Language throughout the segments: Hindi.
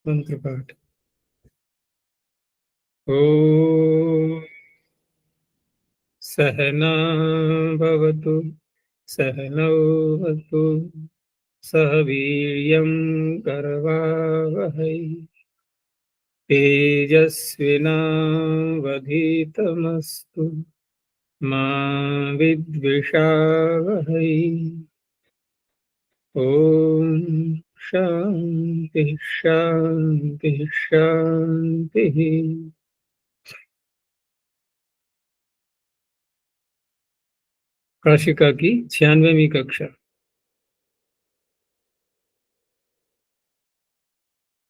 मंत्र पाठ। ओम सहना भवतु सहनौ भवतु सह वीर्यं करवावहै तेजस्विनावधीतमस्तु मा विद्विषावहै। ओम शांति शांति शांति। काशिका की 96वीं कक्षा,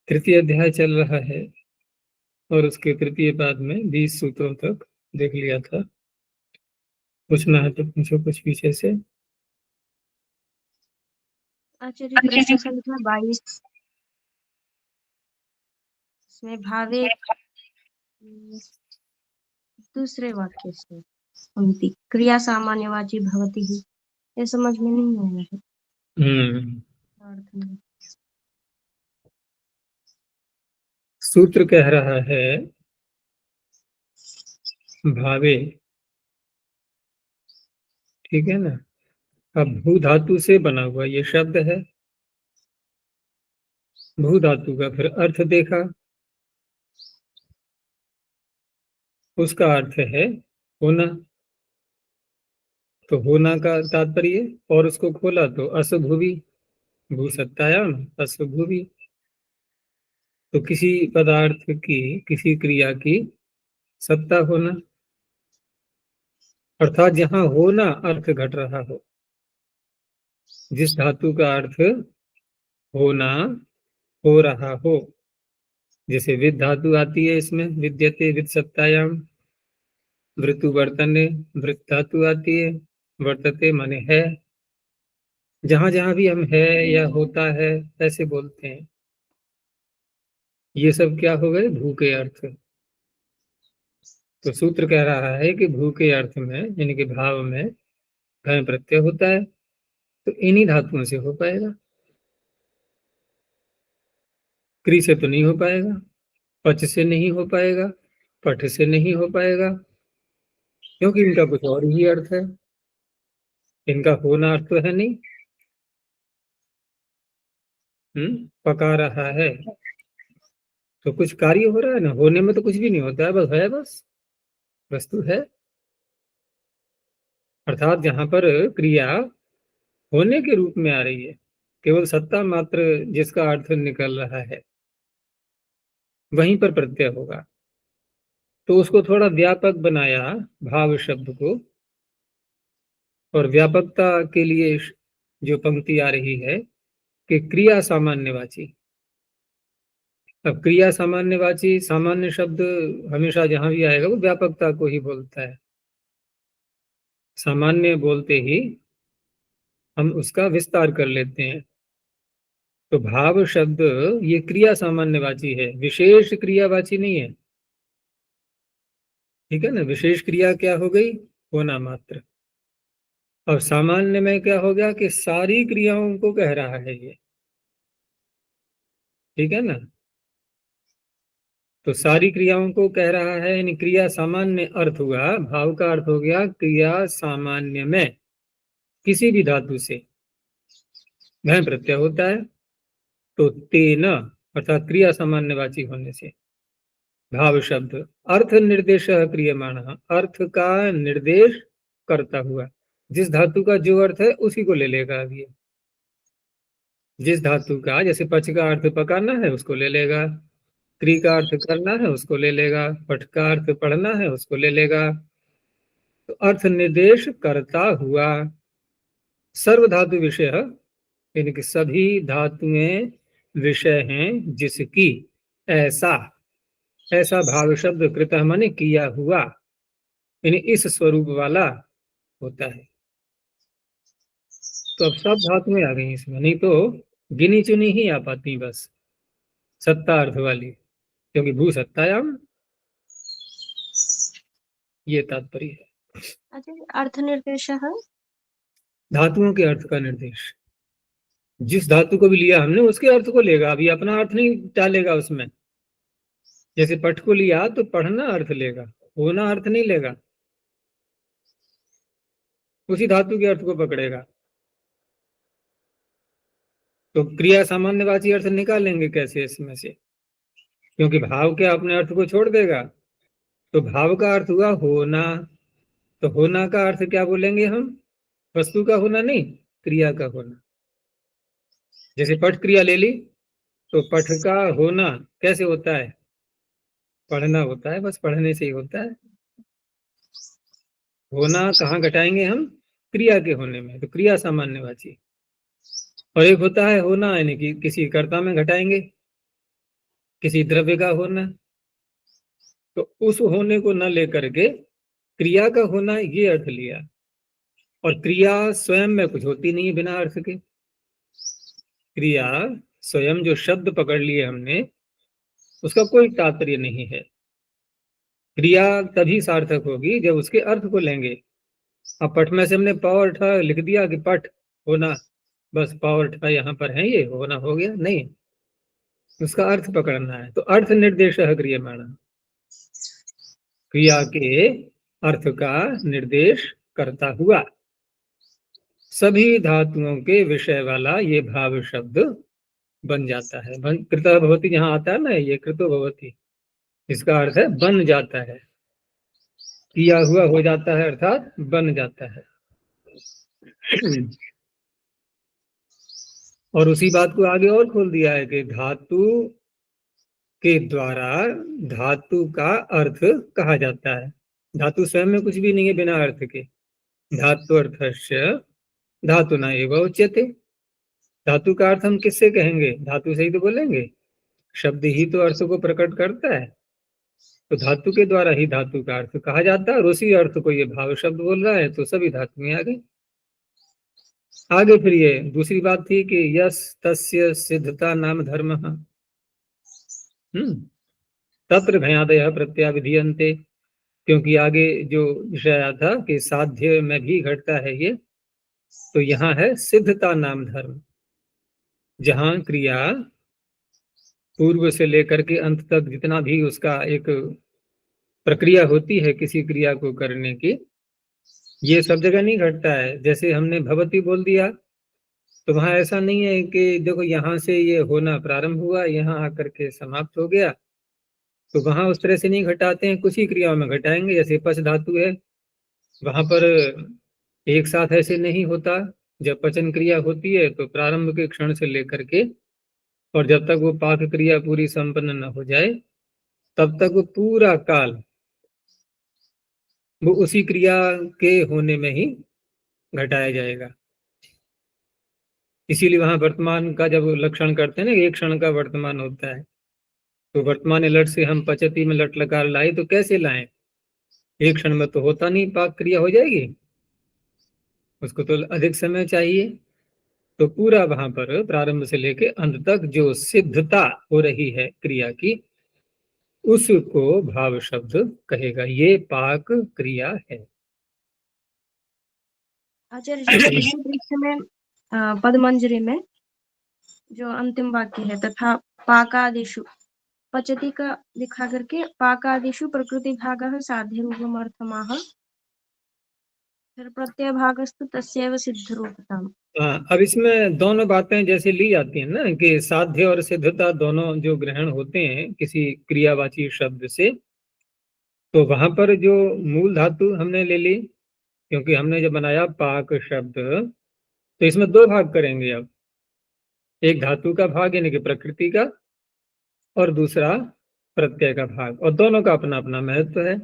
तृतीय अध्याय चल रहा है और उसके तृतीय पाद में 20 सूत्रों तक देख लिया था। पूछना है तो पूछो कुछ पीछे से। आचार्य प्रश्न संख्या 22 इसमें भावे दूसरे वाक्य से पंक्ति क्रिया सामान्यवाची भवति ही, ये समझ में नहीं आया है। अर्थ में सूत्र कह रहा है भावे, ठीक है ना। अब भू धातु से बना हुआ ये शब्द है। भू धातु का फिर अर्थ देखा, उसका अर्थ है होना, तो होना का तात्पर्य, और उसको खोला तो असभुवि, भूसत्तायाम असभुवि। तो किसी पदार्थ की, किसी क्रिया की सत्ता होना, अर्थात जहां होना अर्थ घट रहा हो, जिस धातु का अर्थ होना हो रहा हो। जैसे विद धातु आती है इसमें, विद्यते विद सत्तायाम, वृतु वर्तने वृत धातु आती है, वर्तते माने है। जहां जहां भी हम है या होता है ऐसे बोलते हैं, ये सब क्या हो गए भू के अर्थ। तो सूत्र कह रहा है कि भू के अर्थ में यानी कि भाव में घय प्रत्यय होता है, तो इन्हीं धातुओं से हो पाएगा, क्री से तो नहीं हो पाएगा, पच से नहीं हो पाएगा, पठ से नहीं हो पाएगा, क्योंकि इनका कुछ और ही अर्थ है, इनका होना अर्थ तो है नहीं। पका रहा है तो कुछ कार्य हो रहा है ना, होने में तो कुछ भी नहीं होता है, बस है, बस वस्तु है। अर्थात जहां पर क्रिया होने के रूप में आ रही है, केवल सत्ता मात्र जिसका अर्थ निकल रहा है, वहीं पर प्रत्यय होगा। तो उसको थोड़ा व्यापक बनाया भाव शब्द को, और व्यापकता के लिए जो पंक्ति आ रही है कि क्रिया सामान्यवाची। अब क्रिया सामान्यवाची, सामान्य शब्द हमेशा जहां भी आएगा वो व्यापकता को ही बोलता है। सामान्य बोलते ही हम उसका विस्तार कर लेते हैं। तो भाव शब्द ये क्रिया सामान्यवाची है, विशेष क्रियावाची नहीं है, ठीक है ना। विशेष क्रिया क्या हो गई, होना मात्र। और सामान्य में क्या हो गया कि सारी क्रियाओं को कह रहा है ये, ठीक है ना। तो सारी क्रियाओं को कह रहा है, यानी क्रिया सामान्य अर्थ हुआ, भाव का अर्थ हो गया क्रिया सामान्य में किसी भी धातु से घय प्रत्यय होता है, तो तेन अर्थात क्रिया सामान्यवाची होने से भाव शब्द अर्थ निर्देश क्रियमाण, अर्थ का निर्देश करता हुआ, जिस धातु का जो अर्थ है उसी को ले लेगा। अब ये जिस धातु का, जैसे पच का अर्थ पकाना है उसको ले लेगा, क्री का अर्थ करना है उसको ले लेगा, पठ का अर्थ पढ़ना है उसको ले लेगा। तो अर्थ निर्देश करता हुआ सर्व धातु विषय, यानी कि सभी धातुएं विषय हैं जिसकी, ऐसा ऐसा भाव शब्द कृतः माने किया हुआ, यानी इस स्वरूप वाला होता है। तो अब सब धातुएं आ गई इसमें, नहीं तो गिनी चुनी ही आ पाती बस सत्ता अर्थ वाली, क्योंकि भू सत्तायाम ये तात्पर्य है। अच्छा, अर्थ निर्देश है धातुओं के अर्थ का निर्देश। जिस धातु को भी लिया हमने उसके अर्थ को लेगा, अभी अपना अर्थ नहीं डालेगा उसमें। जैसे पठ को लिया तो पढ़ना अर्थ लेगा, होना अर्थ नहीं लेगा, उसी धातु के अर्थ को पकड़ेगा। तो क्रिया सामान्यवाची अर्थ निकालेंगे कैसे इसमें से, क्योंकि भाव के अपने अर्थ को छोड़ देगा। तो भाव का अर्थ हुआ होना, तो होना का अर्थ क्या बोलेंगे हम, वस्तु का होना नहीं, क्रिया का होना। जैसे पठ क्रिया ले ली, तो पठ का होना कैसे होता है, पढ़ना होता है, बस पढ़ने से ही होता है। होना कहाँ घटाएंगे हम, क्रिया के होने में, तो क्रिया सामान्यवाची। और एक होता है होना, यानी कि किसी कर्ता में घटाएंगे, किसी द्रव्य का होना। तो उस होने को न लेकर के क्रिया का होना ये अर्थ लिया। और क्रिया स्वयं में कुछ होती नहीं है बिना अर्थ के। क्रिया स्वयं जो शब्द पकड़ लिए हमने, उसका कोई तात्पर्य नहीं है। क्रिया तभी सार्थक होगी जब उसके अर्थ को लेंगे। अब पठ में से हमने प और ठ लिख दिया कि पठ होना, बस प और ठ यहाँ पर है, ये होना हो गया नहीं, उसका अर्थ पकड़ना है। तो अर्थ निर्देश क्रियमाण, क्रिया के अर्थ का निर्देश करता हुआ सभी धातुओं के विषय वाला ये भाव शब्द बन जाता है। कृत भवति जहाँ आता है ना, ये कृतो भवति, इसका अर्थ है बन जाता है, किया हुआ हो जाता है, अर्थात बन जाता है। और उसी बात को आगे और खोल दिया है कि धातु के द्वारा धातु का अर्थ कहा जाता है। धातु स्वयं में कुछ भी नहीं है बिना अर्थ के। धातु अर्थस्य धातु न एवं उच्यते। धातु का अर्थ हम किससे कहेंगे, धातु से ही तो बोलेंगे, शब्द ही तो अर्थ को प्रकट करता है। तो धातु के द्वारा ही धातु का अर्थ कहा जाता है, और उसी अर्थ को ये भाव शब्द बोल रहा है, तो सभी धातु में आ गई। आगे फिर ये दूसरी बात थी कि यस तस्य सिद्धता नाम धर्म, तत्र भयादय प्रत्याविधीयन्ते, क्योंकि आगे जो विषय आया था कि साध्य में भी घटता है ये, तो यहाँ है सिद्धता नाम धर्म, जहाँ क्रिया पूर्व से लेकर के अंत तक जितना भी उसका एक प्रक्रिया होती है किसी क्रिया को करने की, ये सब जगह नहीं घटता है। जैसे हमने भवती बोल दिया, तो वहां ऐसा नहीं है कि देखो यहाँ से ये होना प्रारंभ हुआ, यहाँ आकर के समाप्त हो गया, तो वहां उस तरह से नहीं घटाते हैं, कुछ ही क्रियाओं में घटाएंगे। जैसे पच धातु है, वहां पर एक साथ ऐसे नहीं होता। जब पचन क्रिया होती है तो प्रारंभ के क्षण से लेकर के और जब तक वो पाक क्रिया पूरी संपन्न न हो जाए, तब तक वो पूरा काल वो उसी क्रिया के होने में ही घटाया जाएगा। इसीलिए वहां वर्तमान का जब लक्षण करते हैं ना, एक क्षण का वर्तमान होता है, तो वर्तमान लट से हम पचती में लट लकार लाए, तो कैसे लाएं, एक क्षण में तो होता नहीं, पाक क्रिया हो जाएगी, उसको तो अधिक समय चाहिए। तो पूरा वहां पर प्रारंभ से लेके अंत तक जो सिद्धता हो रही है क्रिया की, उसको भाव शब्द कहेगा, ये पाक क्रिया है। आचार्य जी वृक्ष में पदमंजरी में जो अंतिम वाक्य है, तथा पाकादिषु, पचती का दिखा करके पाकादिषु प्रकृति भागः साध्य रूपम अर्थमाह, फिर प्रत्यय भागस्तु तस्यैव सिद्ध रूपताम्। अब इसमें दोनों बातें जैसे ली जाती हैं ना, कि साध्य और सिद्धता दोनों जो ग्रहण होते हैं किसी क्रियावाची शब्द से, तो वहां पर जो मूल धातु हमने ले ली, क्योंकि हमने जब बनाया पाक शब्द, तो इसमें दो भाग करेंगे अब, एक धातु का भाग यानी कि प्रकृति का, और दूसरा प्रत्यय का भाग, और दोनों का अपना अपना महत्व है।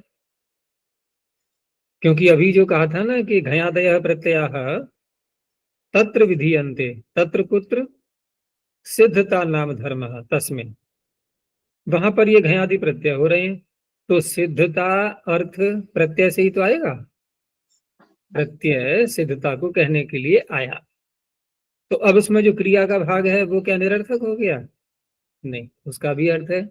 क्योंकि अभी जो कहा था ना कि घयादय प्रत्यय तत्र विधीयन्ते, तत्र कुत्र सिद्धता नाम धर्म तस्मिन्, वहां पर ये घयादि प्रत्यय हो रहे हैं, तो सिद्धता अर्थ प्रत्यय से ही तो आएगा, प्रत्यय सिद्धता को कहने के लिए आया। तो अब उसमें जो क्रिया का भाग है वो क्या निरर्थक हो गया, नहीं, उसका भी अर्थ है।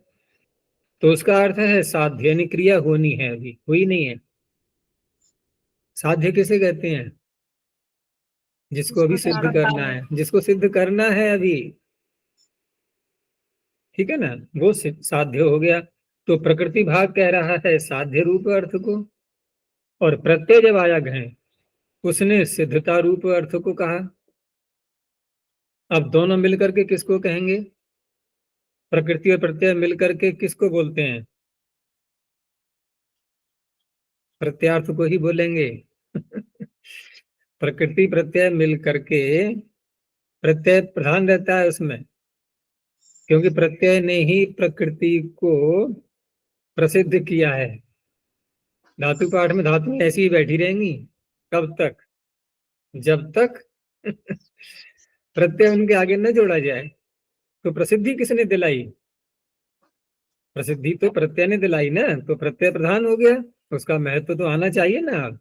तो उसका अर्थ है साध्य, यानी क्रिया होनी है, अभी हुई नहीं है। साध्य किसे कहते हैं, जिसको अभी सिद्ध करना है, जिसको सिद्ध करना है अभी, ठीक है ना, वो साध्य हो गया। तो प्रकृति भाग कह रहा है साध्य रूप अर्थ को, और प्रत्यय जब आया घय उसने सिद्धता रूप अर्थ को कहा। अब दोनों मिलकर के किसको कहेंगे? प्रकृति और प्रत्यय मिलकर के किसको बोलते हैं? प्रत्यार्थ को ही बोलेंगे। प्रकृति प्रत्यय मिल करके, प्रत्यय प्रधान रहता है उसमें, क्योंकि प्रत्यय ने ही प्रकृति को प्रसिद्ध किया है। धातु पाठ में धातु ऐसी ही बैठी रहेंगी, कब तक? जब तक प्रत्यय उनके आगे न जोड़ा जाए। तो प्रसिद्धि किसने दिलाई? प्रसिद्धि तो प्रत्यय ने दिलाई ना, तो प्रत्यय प्रधान हो गया, उसका महत्व तो आना चाहिए ना।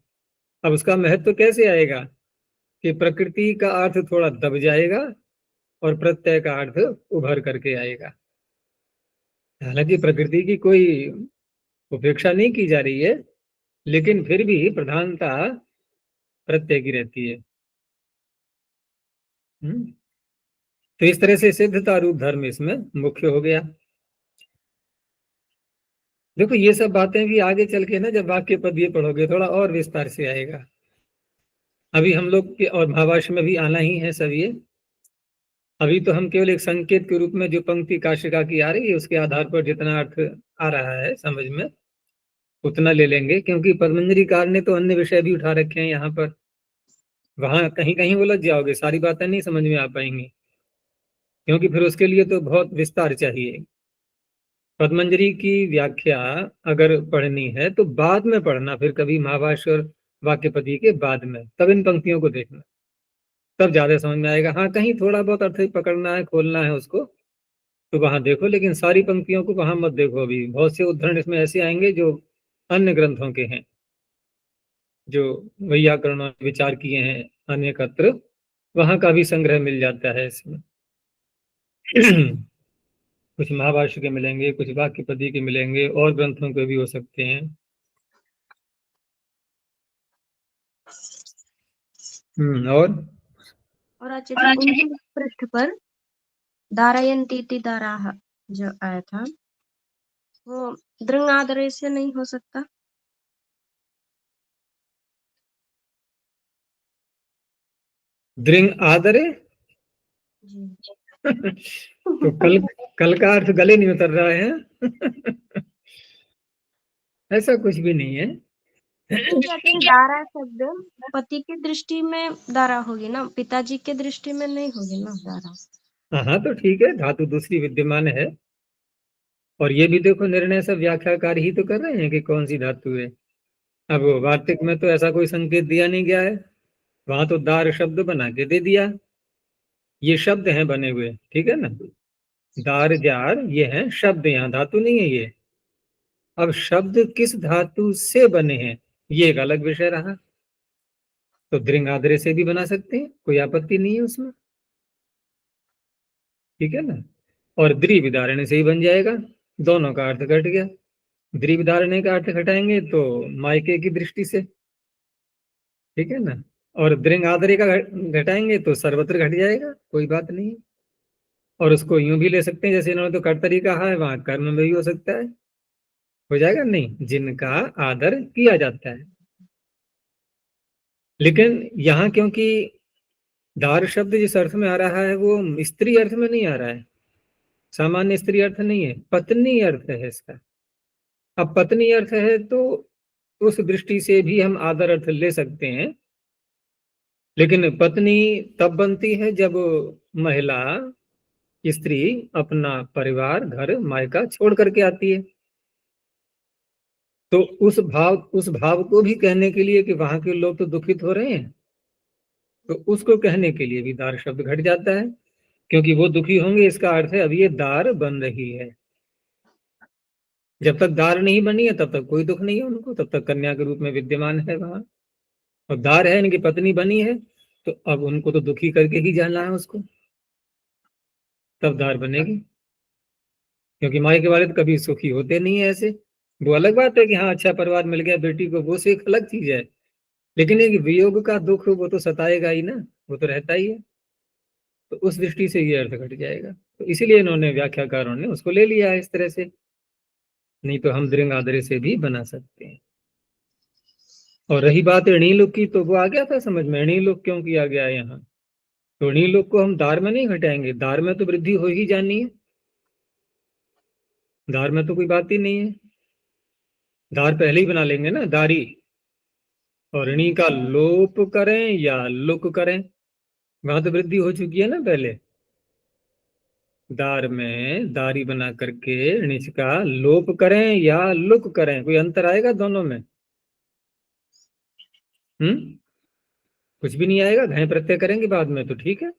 अब उसका महत्व कैसे आएगा कि प्रकृति का अर्थ थोड़ा दब जाएगा और प्रत्यय का अर्थ उभर करके आएगा। हालांकि प्रकृति की कोई उपेक्षा नहीं की जा रही है, लेकिन फिर भी प्रधानता प्रत्यय की रहती है। तो इस तरह से सिद्धता रूप धर्म इसमें मुख्य हो गया। देखो ये सब बातें भी आगे चल के ना, जब वाक्य पद ये पढ़ोगे थोड़ा और विस्तार से आएगा। अभी हम लोग के और भावार्थ में भी आना ही है सब ये। अभी तो हम केवल एक संकेत के रूप में जो पंक्ति काशिका की आ रही है उसके आधार पर जितना अर्थ आ रहा है समझ में उतना ले लेंगे, क्योंकि पद्मंजरी कार ने तो अन्य विषय भी उठा रखे हैं यहाँ पर। वहां कहीं कहीं उलझ जाओगे, सारी बातें नहीं समझ में आ पाएंगी, क्योंकि फिर उसके लिए तो बहुत विस्तार चाहिए। पद्मंजरी की व्याख्या अगर पढ़नी है तो बाद में पढ़ना, फिर कभी महाभाष्य और वाक्यपदी के बाद में, तब इन पंक्तियों को देखना, तब ज्यादा समझ में आएगा। हाँ कहीं थोड़ा बहुत अर्थ पकड़ना है, खोलना है उसको, तो वहां देखो, लेकिन सारी पंक्तियों को वहां मत देखो। अभी बहुत से उद्धरण इसमें ऐसे आएंगे जो अन्य ग्रंथों के हैं, जो वैयाकरण विचार किए हैं अन्य कत्र, वहां का भी संग्रह मिल जाता है इसमें। कुछ महाभाष्य के मिलेंगे, कुछ वाक्यपदी के मिलेंगे, और ग्रंथों के भी हो सकते हैं। और आचार्य 19 पृष्ठ पर धारयन्ति इति धाराः जो आया था वो दृंग आदरे से नहीं हो सकता? दृंग आदरे जी। तो कल का अर्थ गले नहीं उतर रहा है। ऐसा कुछ भी नहीं है। दारा शब्द पति की दृष्टि में दारा होगी ना, पिताजी के दृष्टि में नहीं होगी ना दारा। हाँ तो ठीक है, धातु दूसरी विद्यमान है। और ये भी देखो निर्णय सब व्याख्याकार ही तो कर रहे हैं कि कौन सी धातु है। अब वार्तिक में तो ऐसा कोई संकेत दिया नहीं गया है, वहां तो दार शब्द बना के दे दिया। ये शब्द हैं बने हुए, ठीक है ना, दार जार ये हैं शब्द, यहाँ धातु नहीं है ये। अब शब्द किस धातु से बने हैं ये एक अलग विषय रहा। तो दृंग आदरे से भी बना सकते हैं, कोई आपत्ति नहीं है उसमें, ठीक है ना। और द्विविधारण से ही बन जाएगा, दोनों का अर्थ घट गया। द्विविधारण का अर्थ घटाएंगे तो मायके की दृष्टि से, ठीक है ना, और दृंग आदरे का घटाएंगे तो सर्वत्र घट जाएगा, कोई बात नहीं। और उसको यूं भी ले सकते हैं जैसे इन्होंने तो कर्तरी कहा है, वहां कर्म में भी हो सकता है, हो जाएगा नहीं, जिनका आदर किया जाता है। लेकिन यहाँ क्योंकि दार शब्द जिस अर्थ में आ रहा है वो स्त्री अर्थ में नहीं आ रहा है, सामान्य स्त्री अर्थ नहीं है, पत्नी अर्थ है इसका। अब पत्नी अर्थ है तो उस दृष्टि से भी हम आदर अर्थ ले सकते हैं, लेकिन पत्नी तब बनती है जब महिला स्त्री अपना परिवार घर मायका छोड़ करके आती है। तो उस भाव को भी कहने के लिए कि वहां के लोग तो दुखित हो रहे हैं, तो उसको कहने के लिए भी दार शब्द घट जाता है, क्योंकि वो दुखी होंगे, इसका अर्थ है अब ये दार बन रही है। जब तक दार नहीं बनी है तब तक कोई दुख नहीं है उनको, तब तक कन्या के रूप में विद्यमान है वहां। और दार है इनकी पत्नी बनी है, तो अब उनको तो दुखी करके ही जाना है उसको, तब दार बनेगी। क्योंकि माई के वालिद कभी सुखी होते नहीं है ऐसे। वो अलग बात है कि हाँ अच्छा परिवार मिल गया बेटी को, वो से एक अलग चीज है, लेकिन एक वियोग का दुख वो तो सताएगा ही ना। वो तो रहता ही है। तो उस दृष्टि से ये अर्थ घट जाएगा। तो इसीलिए इन्होंने, व्याख्याकारों ने उसको ले लिया है इस तरह से, नहीं तो हम दृंग आदरे से भी बना सकते हैं। और रही बात ऋणी लोक की, तो वो आ गया था समझ में, ऋणी लोक क्यों किया गया है यहाँ। तो ऋणी लोक को हम दार में नहीं घटाएंगे, दार में तो वृद्धि हो ही जानी है, दार में तो कोई बात ही नहीं है, दार पहले ही बना लेंगे ना, दारी। और ऋणी का लोप करें या लुक करें, वहां तो वृद्धि हो चुकी है ना पहले। दार में दारी बना करके ऋणिच का लोप करें या लुक करें, कोई अंतर आएगा दोनों में? कुछ भी नहीं आएगा। घय प्रत्यय करेंगे बाद में तो ठीक है,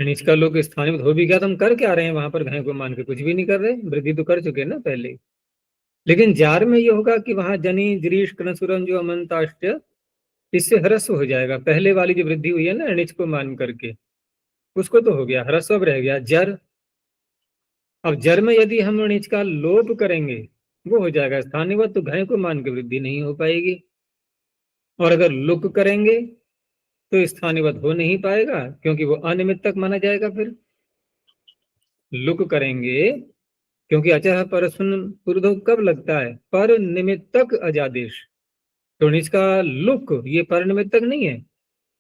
ऋणिच का लोक स्थानीय हो भी गया, तो हम कर क्या रहे हैं वहां पर, घय को मान के कुछ भी नहीं कर रहे, वृद्धि तो कर चुके ना पहले ही। लेकिन जार में ये होगा कि वहां जनी गिरीश कृणसुरन जो अमंताष्ट, इससे ह्रस्व हो जाएगा। पहले वाली जो वृद्धि हुई है ना ऋणिच को मान करके, उसको तो हो गया ह्रस्व, अब रह गया जर। अब जर में यदि हम ऋणिच का लोप करेंगे, वो हो जाएगा स्थानीय, तो घय को मान के वृद्धि नहीं हो पाएगी। और अगर लुक करेंगे तो स्थानीयवत हो नहीं पाएगा, क्योंकि वो अनिमित्तक माना जाएगा। फिर लुक करेंगे, क्योंकि अचह परस्मन पुरुधो कब लगता है, पर निमित्तक अजादेश। तो इसका लुक ये पर निमित्तक नहीं है,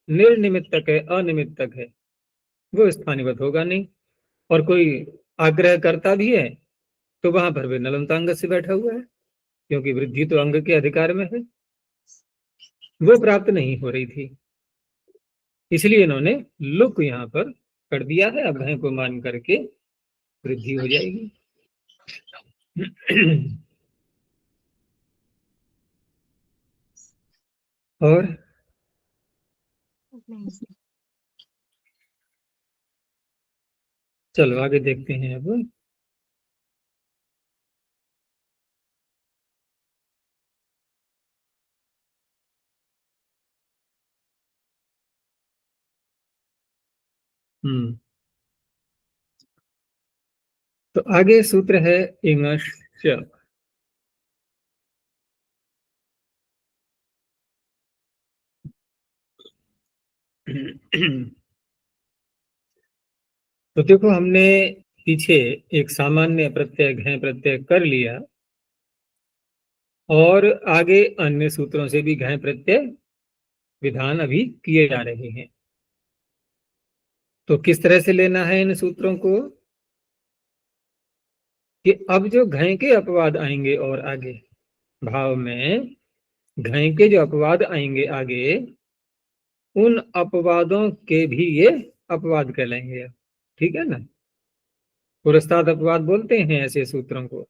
निर्निमित्तक है, अनिमित्तक है, वो स्थानीयवत होगा नहीं। और कोई आग्रह करता भी है तो वहां पर भी नलंतांग से बैठा हुआ है, क्योंकि वृद्धि तो अंग के अधिकार में है, वो प्राप्त नहीं हो रही थी, इसलिए इन्होंने लुक यहाँ पर कर दिया है। अब घय को मान करके वृद्धि हो जाएगी। और चलो आगे देखते हैं अब। तो आगे सूत्र है इंगश्च। तो देखो, हमने पीछे एक सामान्य प्रत्यय घय प्रत्यय कर लिया, और आगे अन्य सूत्रों से भी घय प्रत्यय विधान अभी किए जा रहे हैं। तो किस तरह से लेना है इन सूत्रों को, कि अब जो घय के अपवाद आएंगे और आगे भाव में घय के जो अपवाद आएंगे आगे, उन अपवादों के भी ये अपवाद कहलाएंगे। ठीक है ना, पुरस्ताद अपवाद बोलते हैं ऐसे सूत्रों को।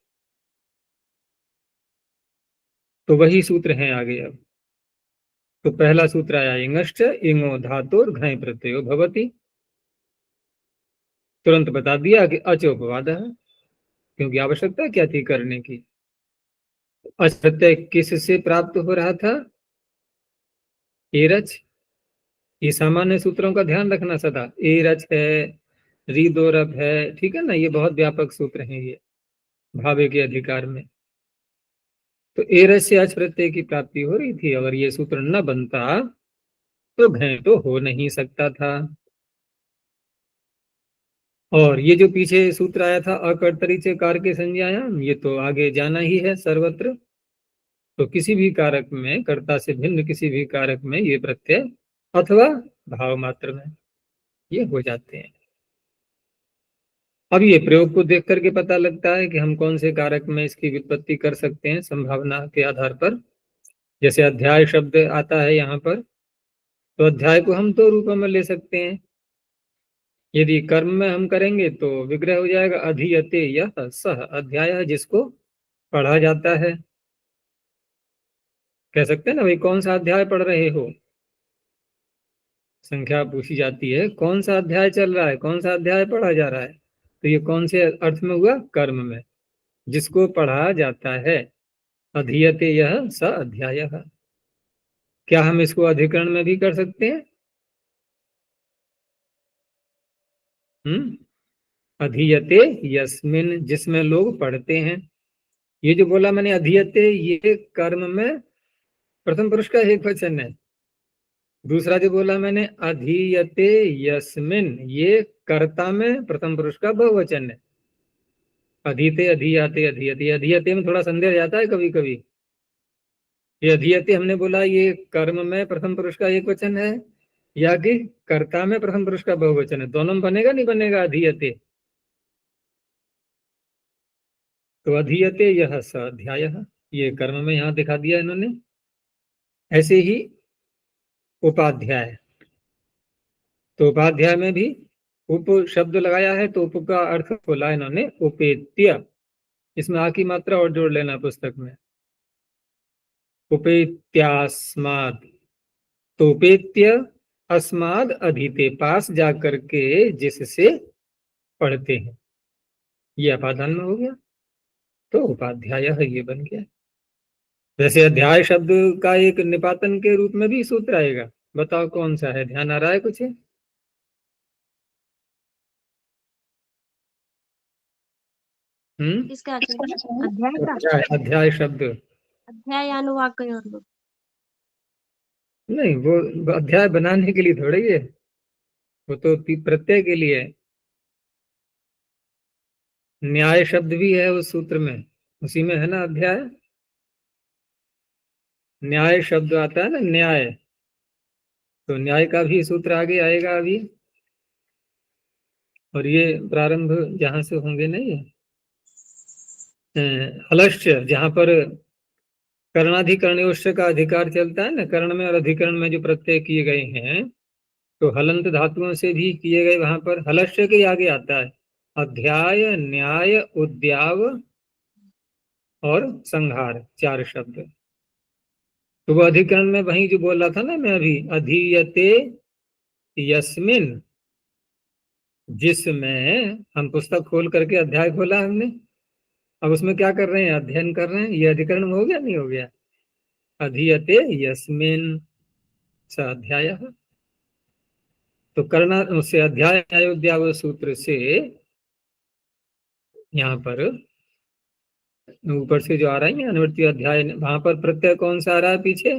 तो वही सूत्र हैं आगे अब। तो पहला सूत्र आया इंगश्च, इंगो धातुर घय प्रत्ययो भवति। तुरंत बता दिया कि अच उपवाद है, क्योंकि आवश्यकता क्या थी करने की। अच प्रत्यय किससे प्राप्त हो रहा था, एरच। ये सामान्य सूत्रों का ध्यान रखना सदा, एरच है, रीदोरप है, ठीक है ना, ये बहुत व्यापक सूत्र हैं ये भावे के अधिकार में। तो एरच से अच प्रत्यय की प्राप्ति हो रही थी, अगर ये सूत्र न बनता तो घय तो हो नहीं सकता था। और ये जो पीछे सूत्र आया था अकर्तरी से कार के संज्ञायाम, ये तो आगे जाना ही है सर्वत्र। तो किसी भी कारक में, कर्ता से भिन्न किसी भी कारक में ये प्रत्यय अथवा भाव मात्र में ये हो जाते हैं। अब ये प्रयोग को देख करके पता लगता है कि हम कौन से कारक में इसकी व्युत्पत्ति कर सकते हैं संभावना के आधार पर। जैसे अध्याय शब्द आता है यहाँ पर, तो अध्याय को हम दो रूपों में ले सकते हैं। यदि कर्म में हम करेंगे तो विग्रह हो जाएगा अधीयते यह सह अध्याय, जिसको पढ़ा जाता है। कह सकते हैं ना भाई, कौन सा अध्याय पढ़ रहे हो, संख्या पूछी जाती है, कौन सा अध्याय चल रहा है, कौन सा अध्याय पढ़ा जा रहा है। तो ये कौन से अर्थ में हुआ, कर्म में, जिसको पढ़ा जाता है। अधीयते यह स अध्याय। क्या हम इसको अधिकरण में भी कर सकते हैं? अधीयते यस्मिन, जिसमें लोग पढ़ते हैं। ये जो बोला मैंने अधीयते, ये कर्म में प्रथम पुरुष का एक वचन है, दूसरा जो बोला मैंने अधीयते यस्मिन, ये कर्ता में प्रथम पुरुष का बहुवचन है। अधीते, अधीयाते, अधीयते, अधीयते में थोड़ा संदेह जाता है कभी कभी। ये अधीयते हमने बोला ये कर्म में प्रथम पुरुष का एक वचन है या कि कर्ता में प्रथम पुरुष का बहुवचन है, दोनों में बनेगा नहीं बनेगा अधीयते? तो अधीयते यह स अध्यायः, ये कर्म में यहाँ दिखा दिया इन्होंने। ऐसे ही उपाध्याय, तो उपाध्याय में भी उप शब्द लगाया है, तो उप का अर्थ खोला इन्होंने उपेत्य। इसमें आ की मात्रा और जोड़ लेना पुस्तक में, उपेत्यास्माद। तो उपेत्य अस्माद अधीते, पास जाकर के जिससे पढ़ते हैं, ये अपादान में हो गया। तो उपाध्याय है, ये बन गया। वैसे अध्याय शब्द का एक निपातन के रूप में भी सूत्र आएगा, बताओ कौन सा है? ध्यान आ रहा है कुछ? किसका आचार्य? अध्याय का? अध्याय, अध्याय शब्द अध्यायानुवाकयोर्। नहीं, वो अध्याय बनाने के लिए थोड़ी है, वो तो प्रत्यय के लिए है। न्याय शब्द भी है उस सूत्र में, उसी में है ना अध्याय। न्याय शब्द आता है ना, न्याय, तो न्याय का भी सूत्र आगे आएगा अभी। और ये प्रारंभ जहां से होंगे नहीं, हलश्य, जहां पर कर्णाधिकरणयोश्य का अधिकार चलता है ना, कर्ण में और अधिकरण में जो प्रत्यय किए गए हैं, तो हलंत धातुओं से भी किए गए, वहां पर हलश्य के आगे आता है अध्याय, न्याय, उद्याव और संहार, 4 शब्द। तो वो अधिकरण में वही जो बोल रहा था ना मैं अभी, अधीयते यस्मिन, जिसमें, हम पुस्तक खोल करके अध्याय खोला हमने, अब उसमें क्या कर रहे हैं? अध्ययन कर रहे हैं। ये अधिकरण में हो गया नहीं हो गया? अधीयते यस्मिन स अध्यायः। तो करना उससे अध्याय अयोध्या सूत्र से यहाँ पर ऊपर से जो आ रहा है ना अनुवर्ती अध्याय, वहां पर प्रत्यय कौन सा आ रहा है पीछे?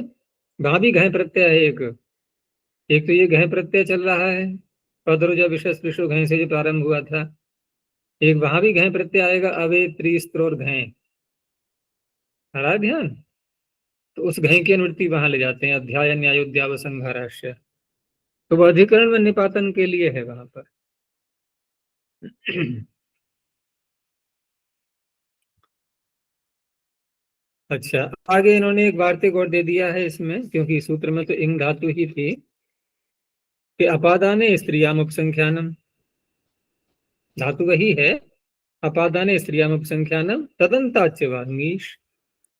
वहां भी घय प्रत्यय है एक तो ये घय प्रत्यय चल रहा है, पदरुज विशेष विशु घय से जो प्रारंभ हुआ था। एक वहां भी घय प्रत्यय आएगा, अवे त्रिस्त्रोर घय, आ रहा है ध्यान? तो उस घय की अनुवृत्ति वहां ले जाते हैं, अध्याय न्यायोद्याव संघाराश्य। तो वह अधिकरण में निपातन के लिए है वहां पर। अच्छा, आगे इन्होंने एक वार्तिक और दे दिया है इसमें, क्योंकि सूत्र में तो इंग धातु ही थी कि अपादाने स्त्रियाम उपसंख्यानम, धातु वही है, अपादाने स्त्रियाम उपसंख्यानम तदंताच्य वा नीश,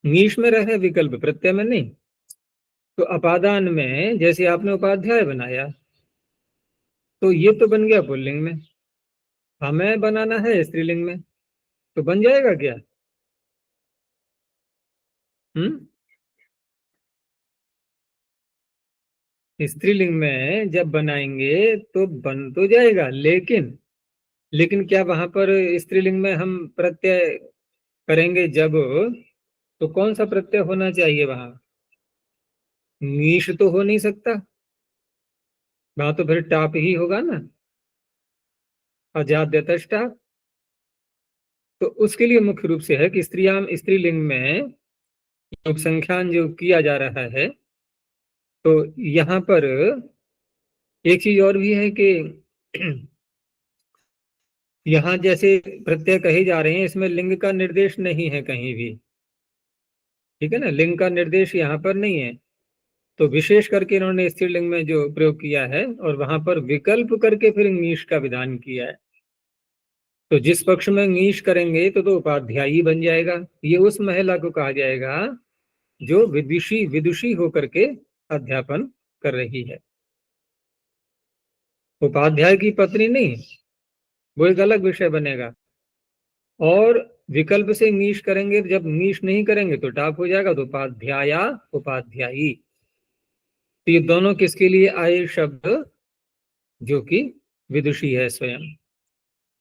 नीश में रहे विकल्प, प्रत्यय में नहीं। तो अपादान में जैसे आपने उपाध्याय बनाया, तो ये तो बन गया पुल्लिंग में, हमें बनाना है स्त्रीलिंग में, तो बन जाएगा क्या? स्त्रीलिंग में जब बनाएंगे तो बन तो जाएगा, लेकिन क्या वहां पर स्त्रीलिंग में हम प्रत्यय करेंगे जब, तो कौन सा प्रत्यय होना चाहिए वहां? नीश तो हो नहीं सकता वहां, तो फिर टाप ही होगा ना, अजाद्यतष्टा। तो उसके लिए मुख्य रूप से है कि स्त्रीलिंग में उपसंख्यान जो किया जा रहा है, तो यहाँ पर एक चीज और भी है कि यहाँ जैसे प्रत्यय कहे जा रहे हैं, इसमें लिंग का निर्देश नहीं है कहीं भी, ठीक है ना, लिंग का निर्देश यहाँ पर नहीं है। तो विशेष करके इन्होंने स्त्रीलिंग में जो प्रयोग किया है और वहां पर विकल्प करके फिर नीश का विधान किया है। तो जिस पक्ष में नीश करेंगे तो उपाध्यायी बन जाएगा, ये उस महिला को कहा जाएगा जो विदुषी होकर के अध्यापन कर रही है, उपाध्याय की पत्नी नहीं, वो एक अलग विषय बनेगा। और विकल्प से नीश करेंगे, जब नीश नहीं करेंगे तो टाप हो जाएगा, तो उपाध्याया, उपाध्यायी। तो ये दोनों किसके लिए आए शब्द? जो कि विदुषी है स्वयं।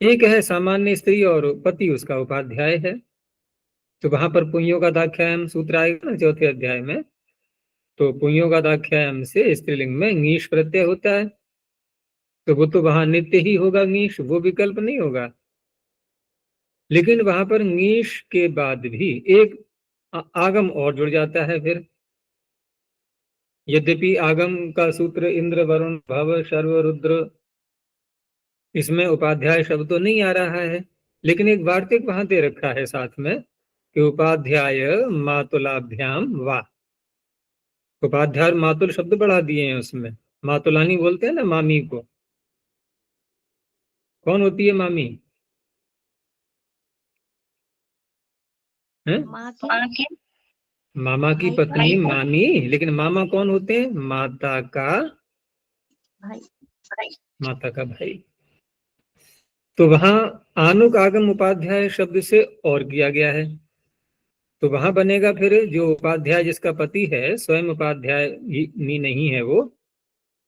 एक है सामान्य स्त्री और पति उसका उपाध्याय है, तो वहां पर पुंयों का दाख्यायन सूत्र आएगा ना 4थे अध्याय में, तो पुंयोगादाख्यायाम से स्त्रीलिंग में ङीश प्रत्यय होता है, तो वो तो वहां नित्य ही होगा ङीश, वो विकल्प नहीं होगा। लेकिन वहां पर ङीश के बाद भी एक आगम और जुड़ जाता है फिर। यद्यपि आगम का सूत्र इंद्र वरुण भव शर्व रुद्र, इसमें उपाध्याय शब्द तो नहीं आ रहा है, लेकिन एक वार्तिक वहां दे रखा है साथ में कि उपाध्याय मातुलाभ्याम वा। उपाध्याय मातुल शब्द बढ़ा दिए हैं उसमें। मातुलानी बोलते हैं ना मामी को। कौन होती है मामी? है माँ के मामा की भाई पत्नी मामी, लेकिन मामा कौन होते हैं? माता का भाई। माता का भाई। तो वहां आनुक आगम उपाध्याय शब्द से और किया गया है, तो वहां बनेगा फिर जो उपाध्याय जिसका पति है स्वयं उपाध्याय नहीं है वो,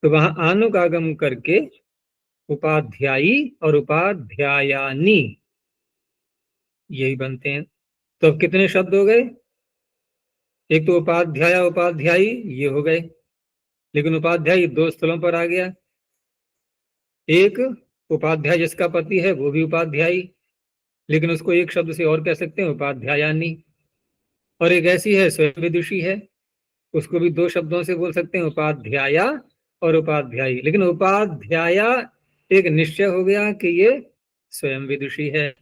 तो वहां आनुक आगम करके उपाध्यायी और उपाध्यायानी यही बनते हैं। तो अब कितने शब्द हो गए? एक तो उपाध्याय उपाध्यायी ये हो गए, लेकिन उपाध्यायी दो स्थलों पर आ गया। एक उपाध्याय जिसका पति है वो भी उपाध्यायी, लेकिन उसको एक शब्द से और कह सकते हैं उपाध्यायानी। और एक ऐसी है स्वयं विदुषी है, उसको भी दो शब्दों से बोल सकते हैं उपाध्याया और उपाध्यायी, लेकिन उपाध्याया एक निश्चय हो गया कि ये स्वयं विदुषी है।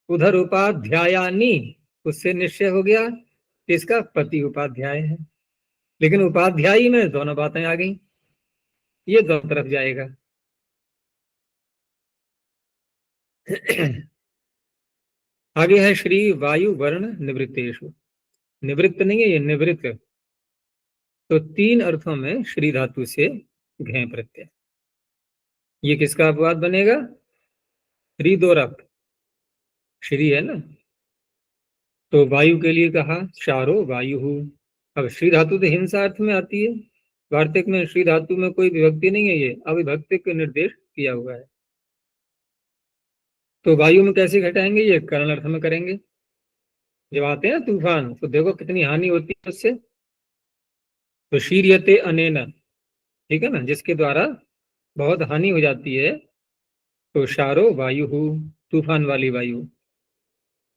उधर उपाध्यायानी उससे निश्चय हो गया कि इसका पति उपाध्याय है, लेकिन उपाध्यायी में दोनों बातें आ गई, ये दोनों तरफ जाएगा। आगे है श्री वायु वर्ण निवृत्तेषु। निवृत्त नहीं है ये, निवृत्त। तो तीन अर्थों में श्री धातु से घे प्रत्यय। ये किसका अपवाद बनेगा? श्री दो रक्त श्री है ना, तो वायु के लिए कहा चारो वायु। अब श्री धातु तो हिंसा अर्थ में आती है, वार्तिक में श्री धातु में कोई विभक्ति नहीं है, ये अविभक्ति का निर्देश किया हुआ है। तो वायु में कैसे घटाएंगे? ये करण अर्थ में करेंगे। जब आते हैं तूफान तो देखो कितनी हानि होती है उससे। तो शीर्यते अनेन, ठीक है ना, जिसके द्वारा बहुत हानि हो जाती है। तो शारो वायु, तूफान वाली वायु।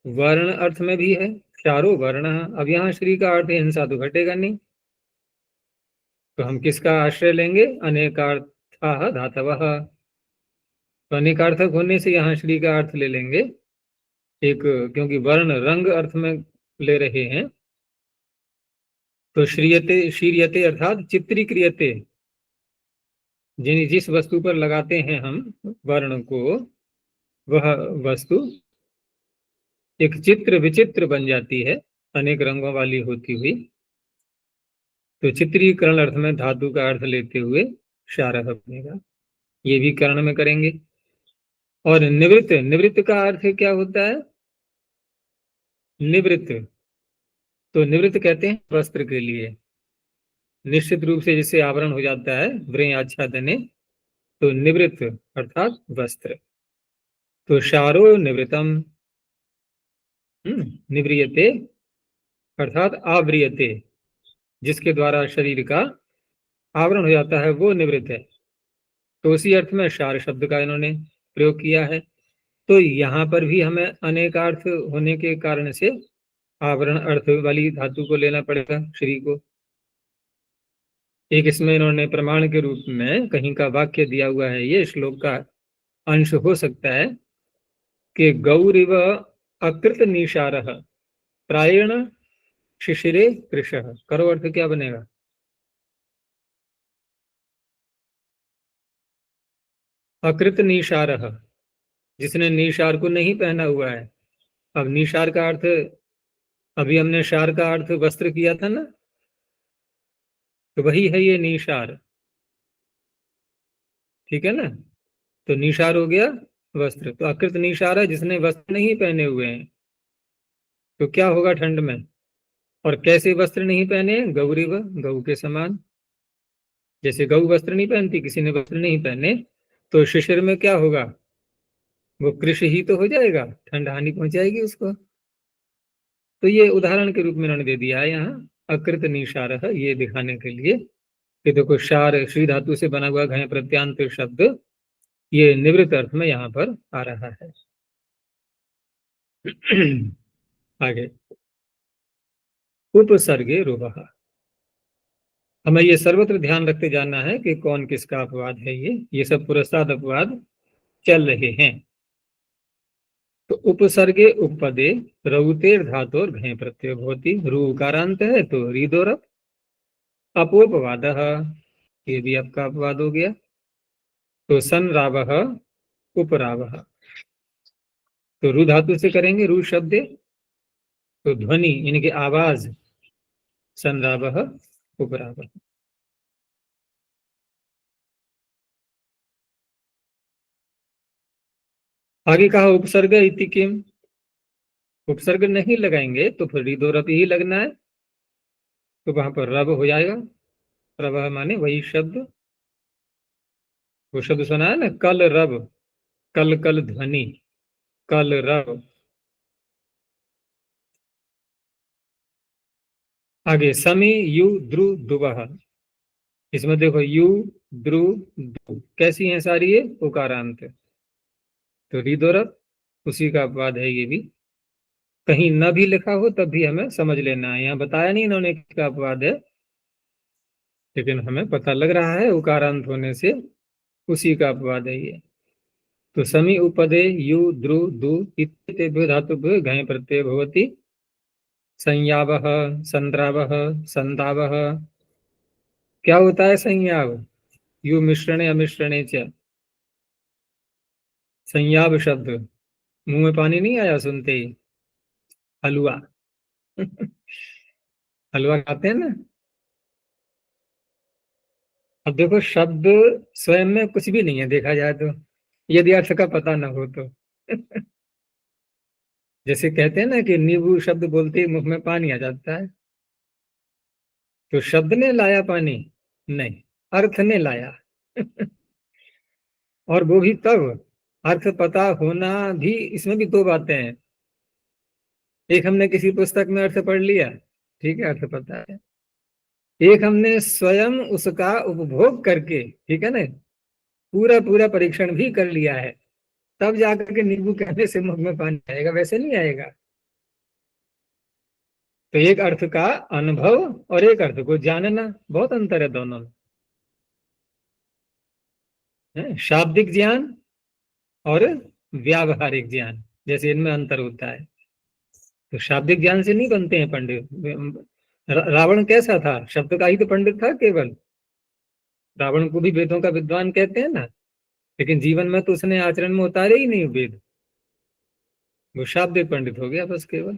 वर्ण अर्थ में भी है, चारो वर्ण। अब यहाँ श्री का अर्थ हिंसा तो घटेगा नहीं, तो हम किसका आश्रय लेंगे? अनेकार्थाः धातवः। तो अनेकार्थक होने से यहाँ श्री का अर्थ ले लेंगे एक, क्योंकि वर्ण रंग अर्थ में ले रहे हैं। तो श्रीयते शीर्यते अर्थात चित्रीक्रियते, जिस वस्तु पर लगाते हैं हम वर्ण को, वह वस्तु एक चित्र विचित्र बन जाती है, अनेक रंगों वाली होती हुई। तो चित्रीकरण अर्थ में धातु का अर्थ लेते हुए शारह बनेगा, ये भी कर्ण में करेंगे। और निवृत्त, निवृत्त का अर्थ क्या होता है? निवृत्त, तो निवृत्त कहते हैं वस्त्र के लिए, निश्चित रूप से जिससे आवरण हो जाता है व्रेय आच्छादने, तो निवृत्त अर्थात वस्त्र। तो शारो निवृतम, निव्रियते अर्थात आवृयते, जिसके द्वारा शरीर का आवरण हो जाता है वो निवृत्त है। तो उसी अर्थ में शार शब्द का इन्होंने प्रयोग किया है। तो यहाँ पर भी हमें अनेकार्थ होने के कारण से आवरण अर्थ वाली धातु को लेना पड़ेगा श्री को। एक इसमें इन्होंने प्रमाण के रूप में कहीं का वाक्य दिया हुआ है, ये श्लोक का अंश हो सकता है कि गौरिव अकृत निशारः प्रायण शिशिरे कृशः। करो अर्थ क्या बनेगा? अकृत निशारः, जिसने निशार को नहीं पहना हुआ है। अब निशार का अर्थ, अभी हमने शार का अर्थ वस्त्र किया था ना, तो वही है ये निशार, ठीक है ना। तो निशार हो गया वस्त्र, तो अकृत निशार है जिसने वस्त्र नहीं पहने हुए हैं। तो क्या होगा ठंड में? और कैसे वस्त्र नहीं पहने? गौरीव, गौ के समान। जैसे गौ वस्त्र नहीं पहनती, किसी ने वस्त्र नहीं पहने, तो शिशिर में क्या होगा? वो कृष ही तो हो जाएगा, ठंड हानि पहुंचाएगी उसको। तो ये उदाहरण के रूप में उन्होंने दे दिया है यहाँ, अकृत निशारः, ये दिखाने के लिए कि देखो शार श्री धातु से बना हुआ घय प्रत्यांत शब्द ये निवृत्त अर्थ में यहाँ पर आ रहा है। आगे उपसर्गे रुवः, हमें ये सर्वत्र ध्यान रखते जाना है कि कौन किसका अपवाद है। ये सब पुरस्ताद अपवाद चल रहे हैं। तो उपसर्गे उपपदे रौतेर धातोर घय प्रत्यय भवति, रू उकारांत है तो रीदोरप। अपोपवादः, ये भी आपका अपवाद हो गया। तो संरावः उपरावः, तो रू धातु से करेंगे रू शब्द, तो ध्वनि यानी कि आवाज संरावः उपरावः। आगे कहा उपसर्ग इति किम, उपसर्ग नहीं लगाएंगे तो फिर रीदोरप ही लगना है, तो वहां पर रब हो जाएगा। रब माने वही शब्द, वो शब्द सुना है ना, कल रब, कल कल ध्वनि, कल रब। आगे समी यु द्रु दुवह, इसमें देखो यु द्रु दु कैसी हैं सारी, ये उकारांत, तो रीदोरप उसी का अपवाद है। ये भी कहीं न भी लिखा हो तब भी हमें समझ लेना है, यहाँ बताया नहीं इन्होंने क्या अपवाद है, लेकिन हमें पता लग रहा है उकारांत होने से उसी का अपवाद है ये। तो समी उपदे यु द्रु दु इत्येतेभ्यो धातुभ्यो घय प्रत्यय भवति, संयावः संद्रावः संदावः। क्या होता है संयाव, यु मिश्रणे अमिश्रणे च, संयाव शब्द, मुंह में पानी नहीं आया सुनते ही, हलवा हलवा खाते हैं ना। अब देखो शब्द स्वयं में कुछ भी नहीं है देखा जाए तो, यदि अर्थ का पता न हो तो जैसे कहते हैं ना कि नींबू शब्द बोलते ही मुख में पानी आ जाता है, तो शब्द ने लाया पानी नहीं, अर्थ ने लाया और वो भी तब, अर्थ पता होना भी, इसमें भी दो बातें हैं। एक हमने किसी पुस्तक में अर्थ पढ़ लिया, ठीक है, अर्थ पता है। एक हमने स्वयं उसका उपभोग करके, ठीक है ना, पूरा पूरा परीक्षण भी कर लिया है, तब जाकर के नींबू कहने से मुख में पानी आएगा, वैसे नहीं आएगा। तो एक अर्थ का अनुभव और एक अर्थ को जानना, बहुत अंतर है दोनों में। शाब्दिक ज्ञान और व्यावहारिक ज्ञान, जैसे इनमें अंतर होता है। तो शाब्दिक ज्ञान से नहीं बनते हैं पंडित। रावण कैसा था, शब्द का ही तो पंडित था केवल। रावण को भी वेदों का विद्वान कहते हैं ना, लेकिन जीवन में तो उसने आचरण में उतारे ही नहीं वेद, वो शाब्दिक पंडित हो गया बस केवल।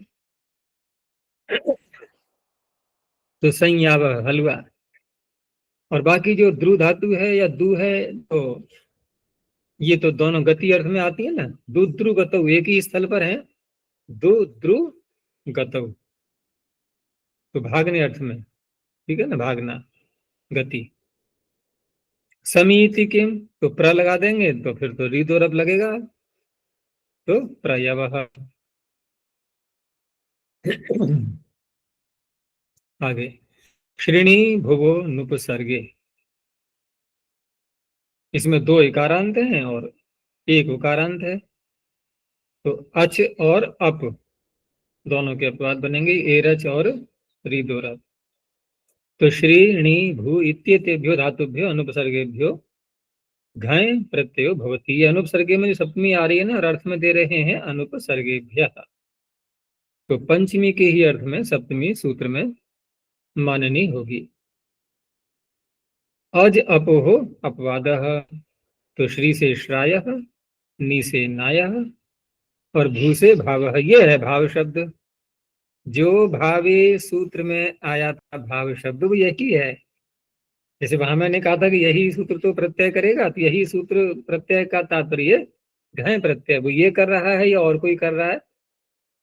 तो संयाव हलवा, और बाकी जो ध्रु धातु है या दु है, तो ये तो दोनों गति अर्थ में आती है ना, दु ध्रु गतौ, एक ही स्थल पर है, दु ध्रु गतौ, तो भागने अर्थ में, ठीक है ना, भागना, गति। समीति किम, तो प्र लगा देंगे तो फिर तो रीदोरप लगेगा, तो प्रयवः। आगे श्रेणी भुवो नुपसर्गे, इसमें दो इकारांत हैं और एक उकारांत है, तो अच और अप दोनों के अपवाद बनेंगे, एरच और रीदोरप। तो श्रेणी भू इत्येतेभ्यो धातुभ्यो अनुपसर्गेभ्यो घय प्रत्ययो भवति, ये अनुपसर्गे में जो सप्तमी आ रही है ना, और अर्थ में दे रहे हैं अनुपसर्गेभ्यः, तो पंचमी के ही अर्थ में सप्तमी सूत्र में माननी होगी। अज अपोहो अपवादः, तो श्री से श्रायः, नी से नायः, और भू से भावः, ये है भाव शब्द। जो भावे सूत्र में आया था भाव शब्द वो यही है। जैसे वहां मैंने कहा था कि यही सूत्र तो प्रत्यय करेगा, तो यही सूत्र प्रत्यय का तात्पर्य घय प्रत्यय, वो ये कर रहा है या और कोई कर रहा है,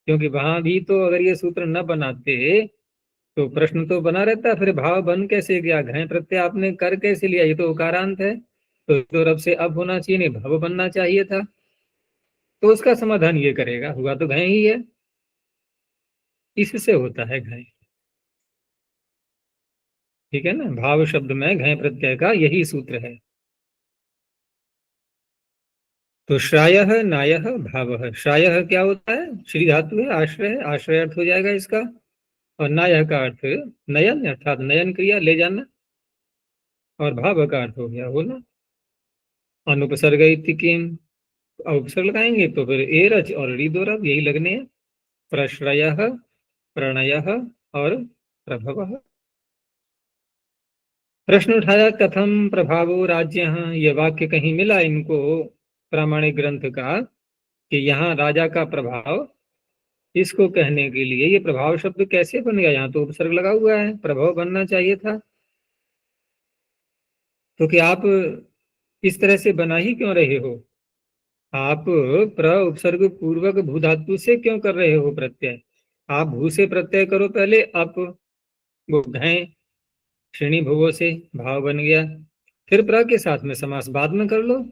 क्योंकि वहां भी तो अगर ये सूत्र न बनाते तो प्रश्न तो बना रहता, फिर भाव बन कैसे गया, घय प्रत्यय आपने कर कैसे लिया, ये तो उकारांत है, तो रब से अब होना चाहिए, नहीं भव बनना चाहिए था, तो उसका समाधान ये करेगा, हुआ तो घय ही है, इससे होता है घय। ठीक है ना, भाव शब्द में घय प्रत्यय का यही सूत्र है। तो श्रायः नायः भावः, श्रायः क्या होता है, श्री धातु है, आश्रय है, आश्रय अर्थ हो जाएगा इसका। और नायः का अर्थ नयन, अर्थात नयन क्रिया, ले जाना। और भाव का अर्थ हो गया होना। अनुपसर्ग इति किम, उपसर्ग लगाएंगे तो फिर एरच और रीदोरव यही लगने हैं। प्रश्रयः, प्रणयः और प्रभवः। प्रश्न उठाया कथम प्रभावो राज्य, यह वाक्य कहीं मिला इनको प्रामाणिक ग्रंथ का कि यहाँ राजा का प्रभाव, इसको कहने के लिए ये प्रभाव शब्द कैसे बन गया, यहाँ तो उपसर्ग लगा हुआ है, प्रभाव बनना चाहिए था। तो कि आप इस तरह से बना ही क्यों रहे हो, आप प्र उपसर्ग पूर्वक भू धातु से क्यों कर रहे हो प्रत्यय। आप भू से प्रत्यय करो पहले, आप वो घय श्रेणी भुवो से भाव बन गया, फिर प्र के साथ में समास बाद में कर लो।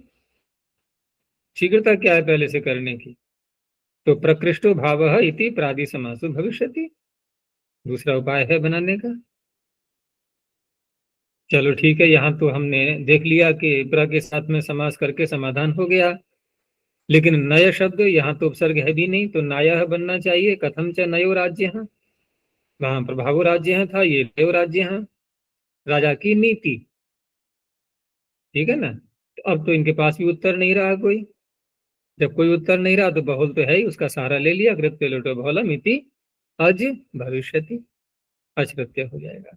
शीघ्रता क्या है पहले से करने की। तो प्रकृष्टो भावः इति प्रादि समासो भविष्यति, दूसरा उपाय है बनाने का। चलो ठीक है, यहाँ तो हमने देख लिया कि प्र के साथ में समास करके समाधान हो गया। लेकिन नय शब्द यहाँ तो उपसर्ग है भी नहीं, तो नायः बनना चाहिए। कथम च नयो राज्य, वहां प्रभावो राज्य था, ये नयो राज्य, राजा की नीति। ठीक है ना, तो अब तो इनके पास भी उत्तर नहीं रहा कोई। जब कोई उत्तर नहीं रहा तो बहुल तो है ही, उसका सहारा ले लिया। कृत्य लोटो बहुलम इति अज भविष्यति, अच प्रत्यय हो जाएगा।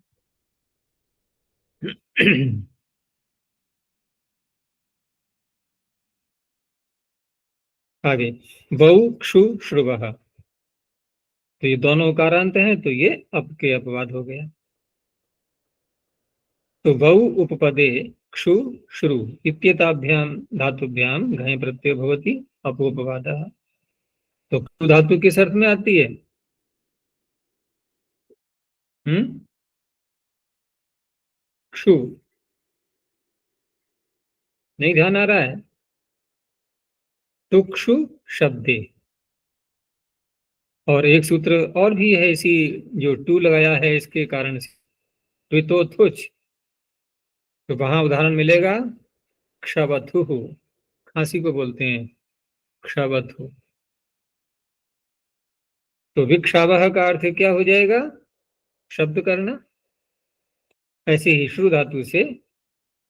आगे बहु क्षु श्रुवः, तो ये दोनों उकारांत हैं, तो ये अप के अपवाद हो गया। तो बहु उपपदे क्षु श्रु इत्येताभ्याम धातुभ्याम घय प्रत्यय भवति अपोपवादः। तो क्षु धातु किस अर्थ में आती है, क्षु, नहीं ध्यान आ रहा है। तो क्षु शब्दे, और एक सूत्र और भी है इसी, जो टू लगाया है इसके कारण से, त्वितोथुच, तो वहां उदाहरण मिलेगा क्षवथु, खांसी को बोलते हैं क्षवथु। तो विक्षावह का अर्थ क्या हो जाएगा, शब्द करना। ऐसे ही श्रु धातु से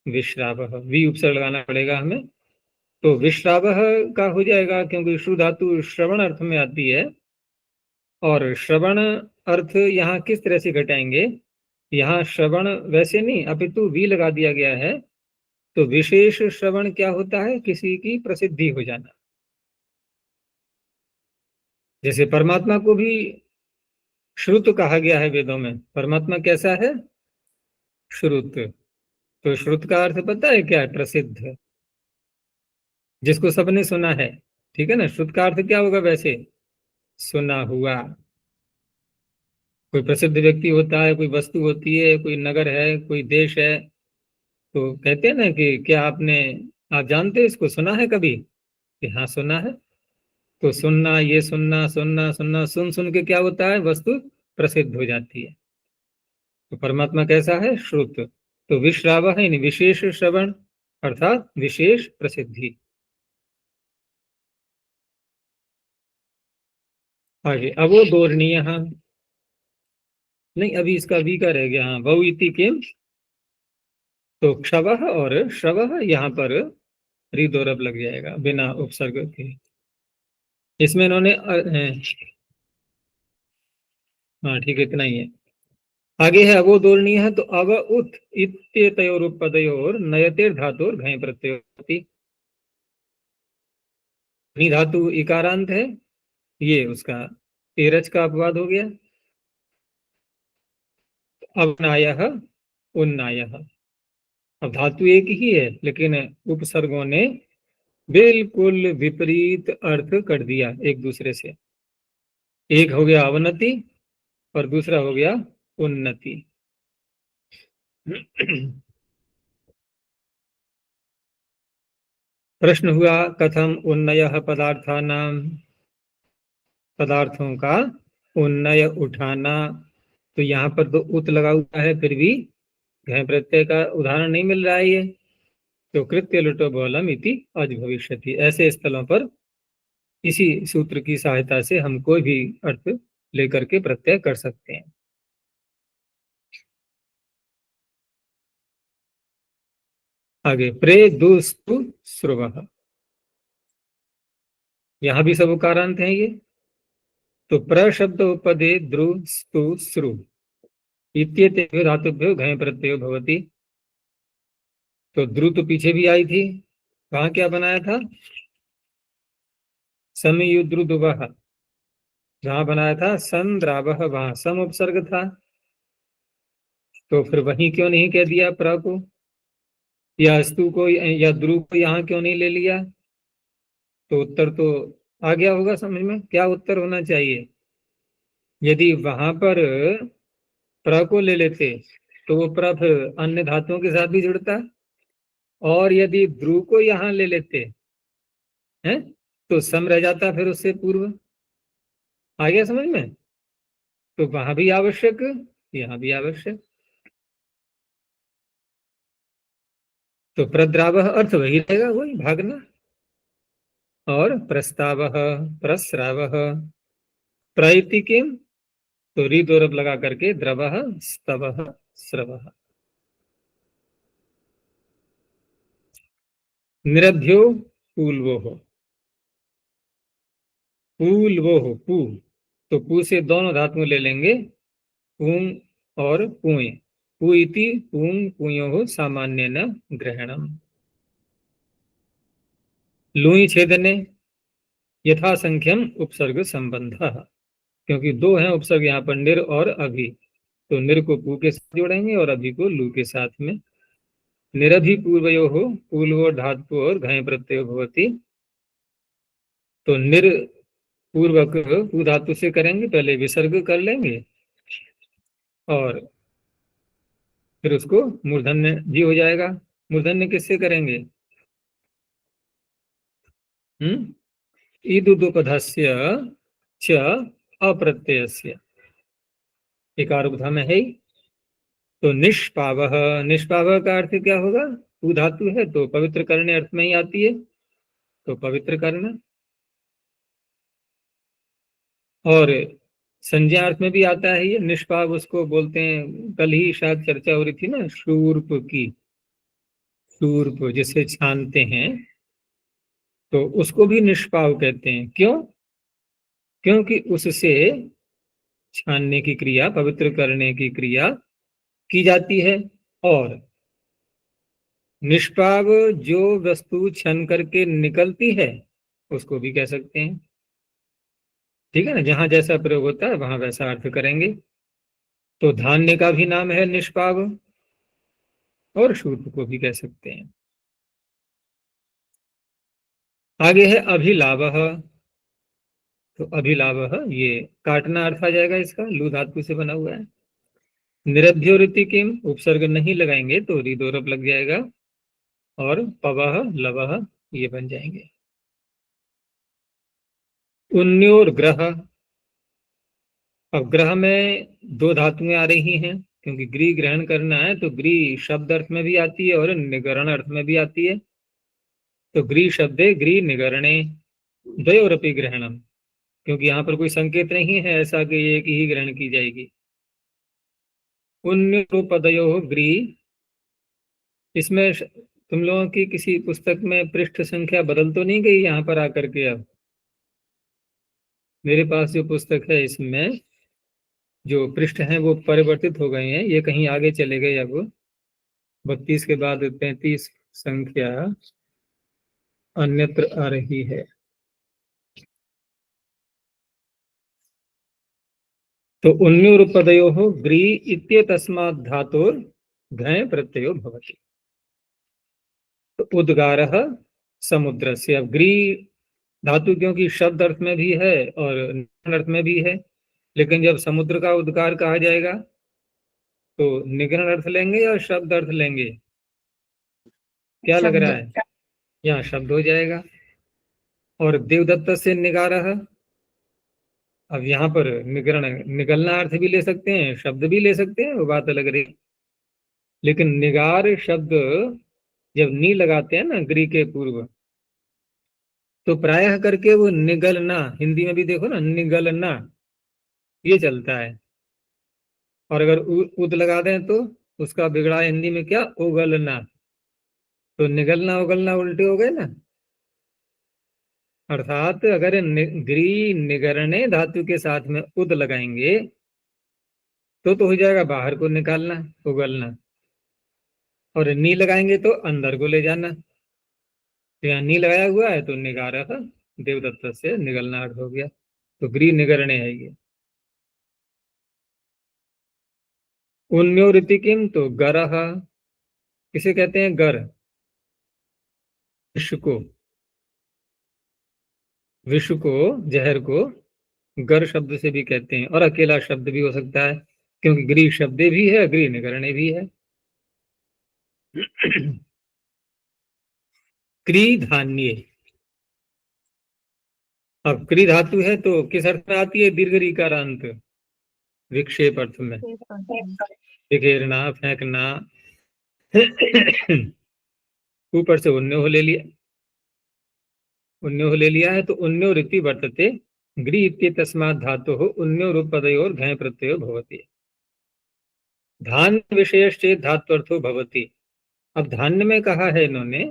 विश्रावह, वी उपसर्ग लगाना पड़ेगा हमें, तो विश्रावह का हो जाएगा, क्योंकि श्रु धातु श्रवण अर्थ में आती है। और श्रवण अर्थ यहाँ किस तरह से घटाएंगे, यहाँ श्रवण वैसे नहीं, अपितु वी लगा दिया गया है। तो विशेष श्रवण क्या होता है, किसी की प्रसिद्धि हो जाना। जैसे परमात्मा को भी श्रुत कहा गया है वेदों में, परमात्मा कैसा है, श्रुत। तो श्रुत का अर्थ पता है क्या है, प्रसिद्ध, जिसको सबने सुना है। ठीक है ना, श्रुत का अर्थ क्या होगा वैसे, सुना हुआ। कोई प्रसिद्ध व्यक्ति होता है, कोई वस्तु होती है, कोई नगर है, कोई देश है, तो कहते हैं ना कि क्या आपने, आप जानते इसको, सुना है कभी, कि हाँ सुना है। तो सुनना, ये सुनना, सुनना सुनना, सुन सुन के क्या होता है, वस्तु प्रसिद्ध हो जाती है। तो परमात्मा कैसा है, श्रुत। तो विश्राव है विशेष श्रवण, अर्थात विशेष प्रसिद्धि। आगे अवोदोरणीय, नहीं अभी इसका वी का रह गया, हाँ बहु इति किम, तो क्षवः और श्रवः यहाँ पर रिदोरब लग जाएगा बिना उपसर्ग के। इसमें इन्होंने हाँ ठीक है, इतना ही है। आगे है अवोदोरणीय है, तो अव उत इत्येतयोरुपपदयोर नयतेर धातुर घय प्रत्यय होति। धातु इकारांत है, ये उसका तेरज का अपवाद हो गया। अवनायः उन्नायः, अब धातु एक ही है, लेकिन उपसर्गों ने बिल्कुल विपरीत अर्थ कर दिया एक दूसरे से। एक हो गया अवनति और दूसरा हो गया उन्नति। प्रश्न हुआ कथम उन्नयः पदार्थानाम, पदार्थों का उन्नय उठाना। तो यहाँ पर तो उत लगा हुआ है, फिर भी घय प्रत्यय का उदाहरण नहीं मिल रहा है ये, तो कृत्य लुटो बहुलम इति अज भविष्यति, ऐसे स्थलों पर इसी सूत्र की सहायता से हम कोई भी अर्थ लेकर के प्रत्यय कर सकते हैं। आगे प्रे दुस्तु श्रुवः, यहां भी सब उकारांत हैं ये। तो प्र शब्द उपदे द्रु स्तु श्रु इत्येतेभ्यो धातुभ्यो घय प्रत्ययो भवति। तो द्रु तो पीछे भी आई थी, वहां क्या बनाया था, समयुद्रुदुवः, जहां बनाया था संद्रावः, वहां सम उपसर्ग था, तो फिर वहीं क्यों नहीं कह दिया प्र को, या स्तु को या द्रु को यहाँ क्यों नहीं ले लिया। तो उत्तर तो आ गया होगा समझ में, क्या उत्तर होना चाहिए। यदि वहां पर प्र को ले लेते तो वो प्र फिर अन्य धातुओं के साथ भी जुड़ता, और यदि ध्रुव को यहाँ ले लेते हैं तो सम रह जाता फिर उससे पूर्व। आ गया समझ में, तो वहां भी आवश्यक, यहाँ भी आवश्यक। तो प्रद्रावः अर्थ वही रहेगा, वही भागना। और प्रस्तावः, प्रस्रावः, प्रइति किम, तो री दोरब लगा करके द्रवः, स्तवः, स्रवः। निरभ्यो पूल्वोः, पूल्वोः पू, तो पू से दोनों धातुओं ले लेंगे, पूंग और पूय। पू इति पूंग पूयोः सामान्येन ग्रहणम्। लुई छेदने यथा संख्यम उपसर्ग संबंधः, क्योंकि दो हैं उपसर्ग यहाँ पर, निर और अभि, तो निर को पू के साथ जोड़ेंगे और अभि को लू के साथ में। निरभि पूर्वयोः पूर्वो धातु और घय प्रत्ययो भवति। तो निर पूर्वक पू धातु से करेंगे, पहले विसर्ग कर लेंगे और फिर उसको मूर्धन्य जी हो जाएगा। मूर्धन्य किससे करेंगे, ईदुदुपधस्य च अप्रत्ययस्य, इकारोपधा में है ही। तो निष्पावः, निष्पावः का अर्थ क्या होगा, पू धातु है तो पवित्र करने अर्थ में ही आती है, तो पवित्र करना। और संज्ञा अर्थ में भी आता है ये निष्पाव, उसको बोलते हैं, कल ही शायद चर्चा हो रही थी ना शूर्प की, शूर्प जिसे छानते हैं, तो उसको भी निष्पाव कहते हैं। क्यों, क्योंकि उससे छानने की क्रिया, पवित्र करने की क्रिया की जाती है। और निष्पाव जो वस्तु छन करके निकलती है उसको भी कह सकते हैं। ठीक है ना, जहां जैसा प्रयोग होता है वहां वैसा अर्थ करेंगे। तो धान्य का भी नाम है निष्पाव, और शूर्प को भी कह सकते हैं। आगे है अभिलावः, तो अभिलावः ये काटना अर्थ आ जाएगा इसका, लू धातु से बना हुआ है। निरभ्यो रीति किम, उपसर्ग नहीं लगाएंगे तो रिदोरप लग जाएगा, और पवः लवः ये बन जाएंगे। उन्योर ग्रह, अब ग्रह में दो धातुएं आ रही हैं, क्योंकि गृह ग्रहण करना है, तो गृह शब्द अर्थ में भी आती है और निगरण अर्थ में भी आती है। तो गृह शब्दे गृह निगरणे द्वयोरपि ग्रहणम, क्योंकि यहाँ पर कोई संकेत नहीं है ऐसा कि एक ही ग्रहण की जाएगी। उन्योपदयो गृह, इसमें तुम लोगों की किसी पुस्तक में पृष्ठ संख्या बदल तो नहीं गई यहाँ पर आकर के। अब मेरे पास जो पुस्तक है इसमें जो पृष्ठ हैं वो परिवर्तित हो गए हैं, ये कहीं आगे चले गए। अब 32 के बाद 33 संख्या अन्यत्र आ रही है। तो उन्योरुपदयोः ग्री इत्येतस्मात् धातोर् घय प्रत्ययो भवति। तो उद्गारः समुद्रस्य, अब ग्री धातु क्योंकि शब्द अर्थ में भी है और निगरण अर्थ में भी है, लेकिन जब समुद्र का उद्गार कहा जाएगा तो निगरण अर्थ लेंगे या शब्द अर्थ लेंगे, क्या लग रहा है, यहाँ शब्द हो जाएगा। और देवदत्त से निगारः, अब यहाँ पर निगरण निगलना अर्थ भी ले सकते हैं, शब्द भी ले सकते हैं, वो बात अलग रही। लेकिन निगार शब्द जब नी लगाते हैं ना ग्री के पूर्व, तो प्रायः करके वो निगलना, हिंदी में भी देखो ना निगलना, ये चलता है। और अगर उद लगा दें तो उसका बिगड़ा हिंदी में क्या, उगलना। तो निगलना उगलना उल्टे हो गए ना। अर्थात अगर ग्री निगरणे धातु के साथ में उद लगाएंगे तो हो जाएगा बाहर को निकालना, उगलना। और नी लगाएंगे तो अंदर को ले जाना। तो यहाँ नी लगाया हुआ है तो निगारा था, देवदत्त से निगलना अर्थ हो गया। तो ग्री निगरणे है ये। उन्यो ऋतिकिम, तो गरह, किसे कहते हैं, गर, विष को, विष को, जहर को गर शब्द से भी कहते हैं। और अकेला शब्द भी हो सकता है, क्योंकि ग्री शब्द भी है, ग्री निगरणे भी है। क्री धान्य, अब क्री धातु है तो किस अर्थ में आती है, दीर्घ रीकारांत, विक्षेप अर्थ में, बिखेरना, फेंकना। ऊपर से उन्यो ले लिया, उन्यो ले लिया है तो उन्यो रीति वर्तते ग्री इत्यस्मात् धातुः उन्यो रूप पदयोर घय प्रत्ययो भवति। धान्य विषयश्चेत् धात्वर्थो भवति। अब धान्य में कहा है इन्होंने,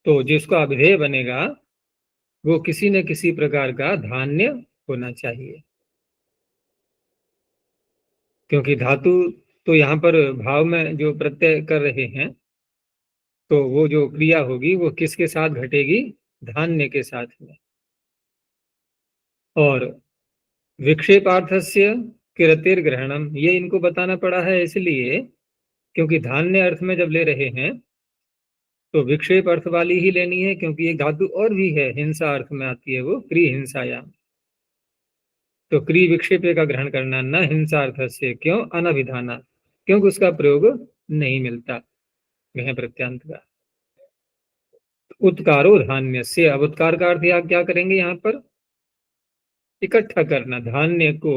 तो जिसको अभिधेय बनेगा वो किसी न किसी प्रकार का धान्य होना चाहिए, क्योंकि धातु तो यहाँ पर भाव में जो प्रत्यय कर रहे हैं, तो वो जो क्रिया होगी वो किसके साथ घटेगी, धान्य के साथ में। और विक्षेपार्थस्य किरतिर ग्रहणम, ये इनको बताना पड़ा है इसलिए क्योंकि धान्य अर्थ में जब ले रहे हैं तो विक्षेप अर्थ वाली ही लेनी है, क्योंकि एक धातु और भी है हिंसा अर्थ में आती है, वो क्री हिंसायाम। तो क्री विक्षेप का ग्रहण करना, न हिंसा अर्थ से, क्यों, अनभिधाना, क्योंकि उसका प्रयोग नहीं मिलता ग्रह प्रत्यांत का। उत्कारो धान्य से, अब उत्कार का अर्थ या क्या करेंगे यहाँ पर, इकट्ठा करना, धान्य को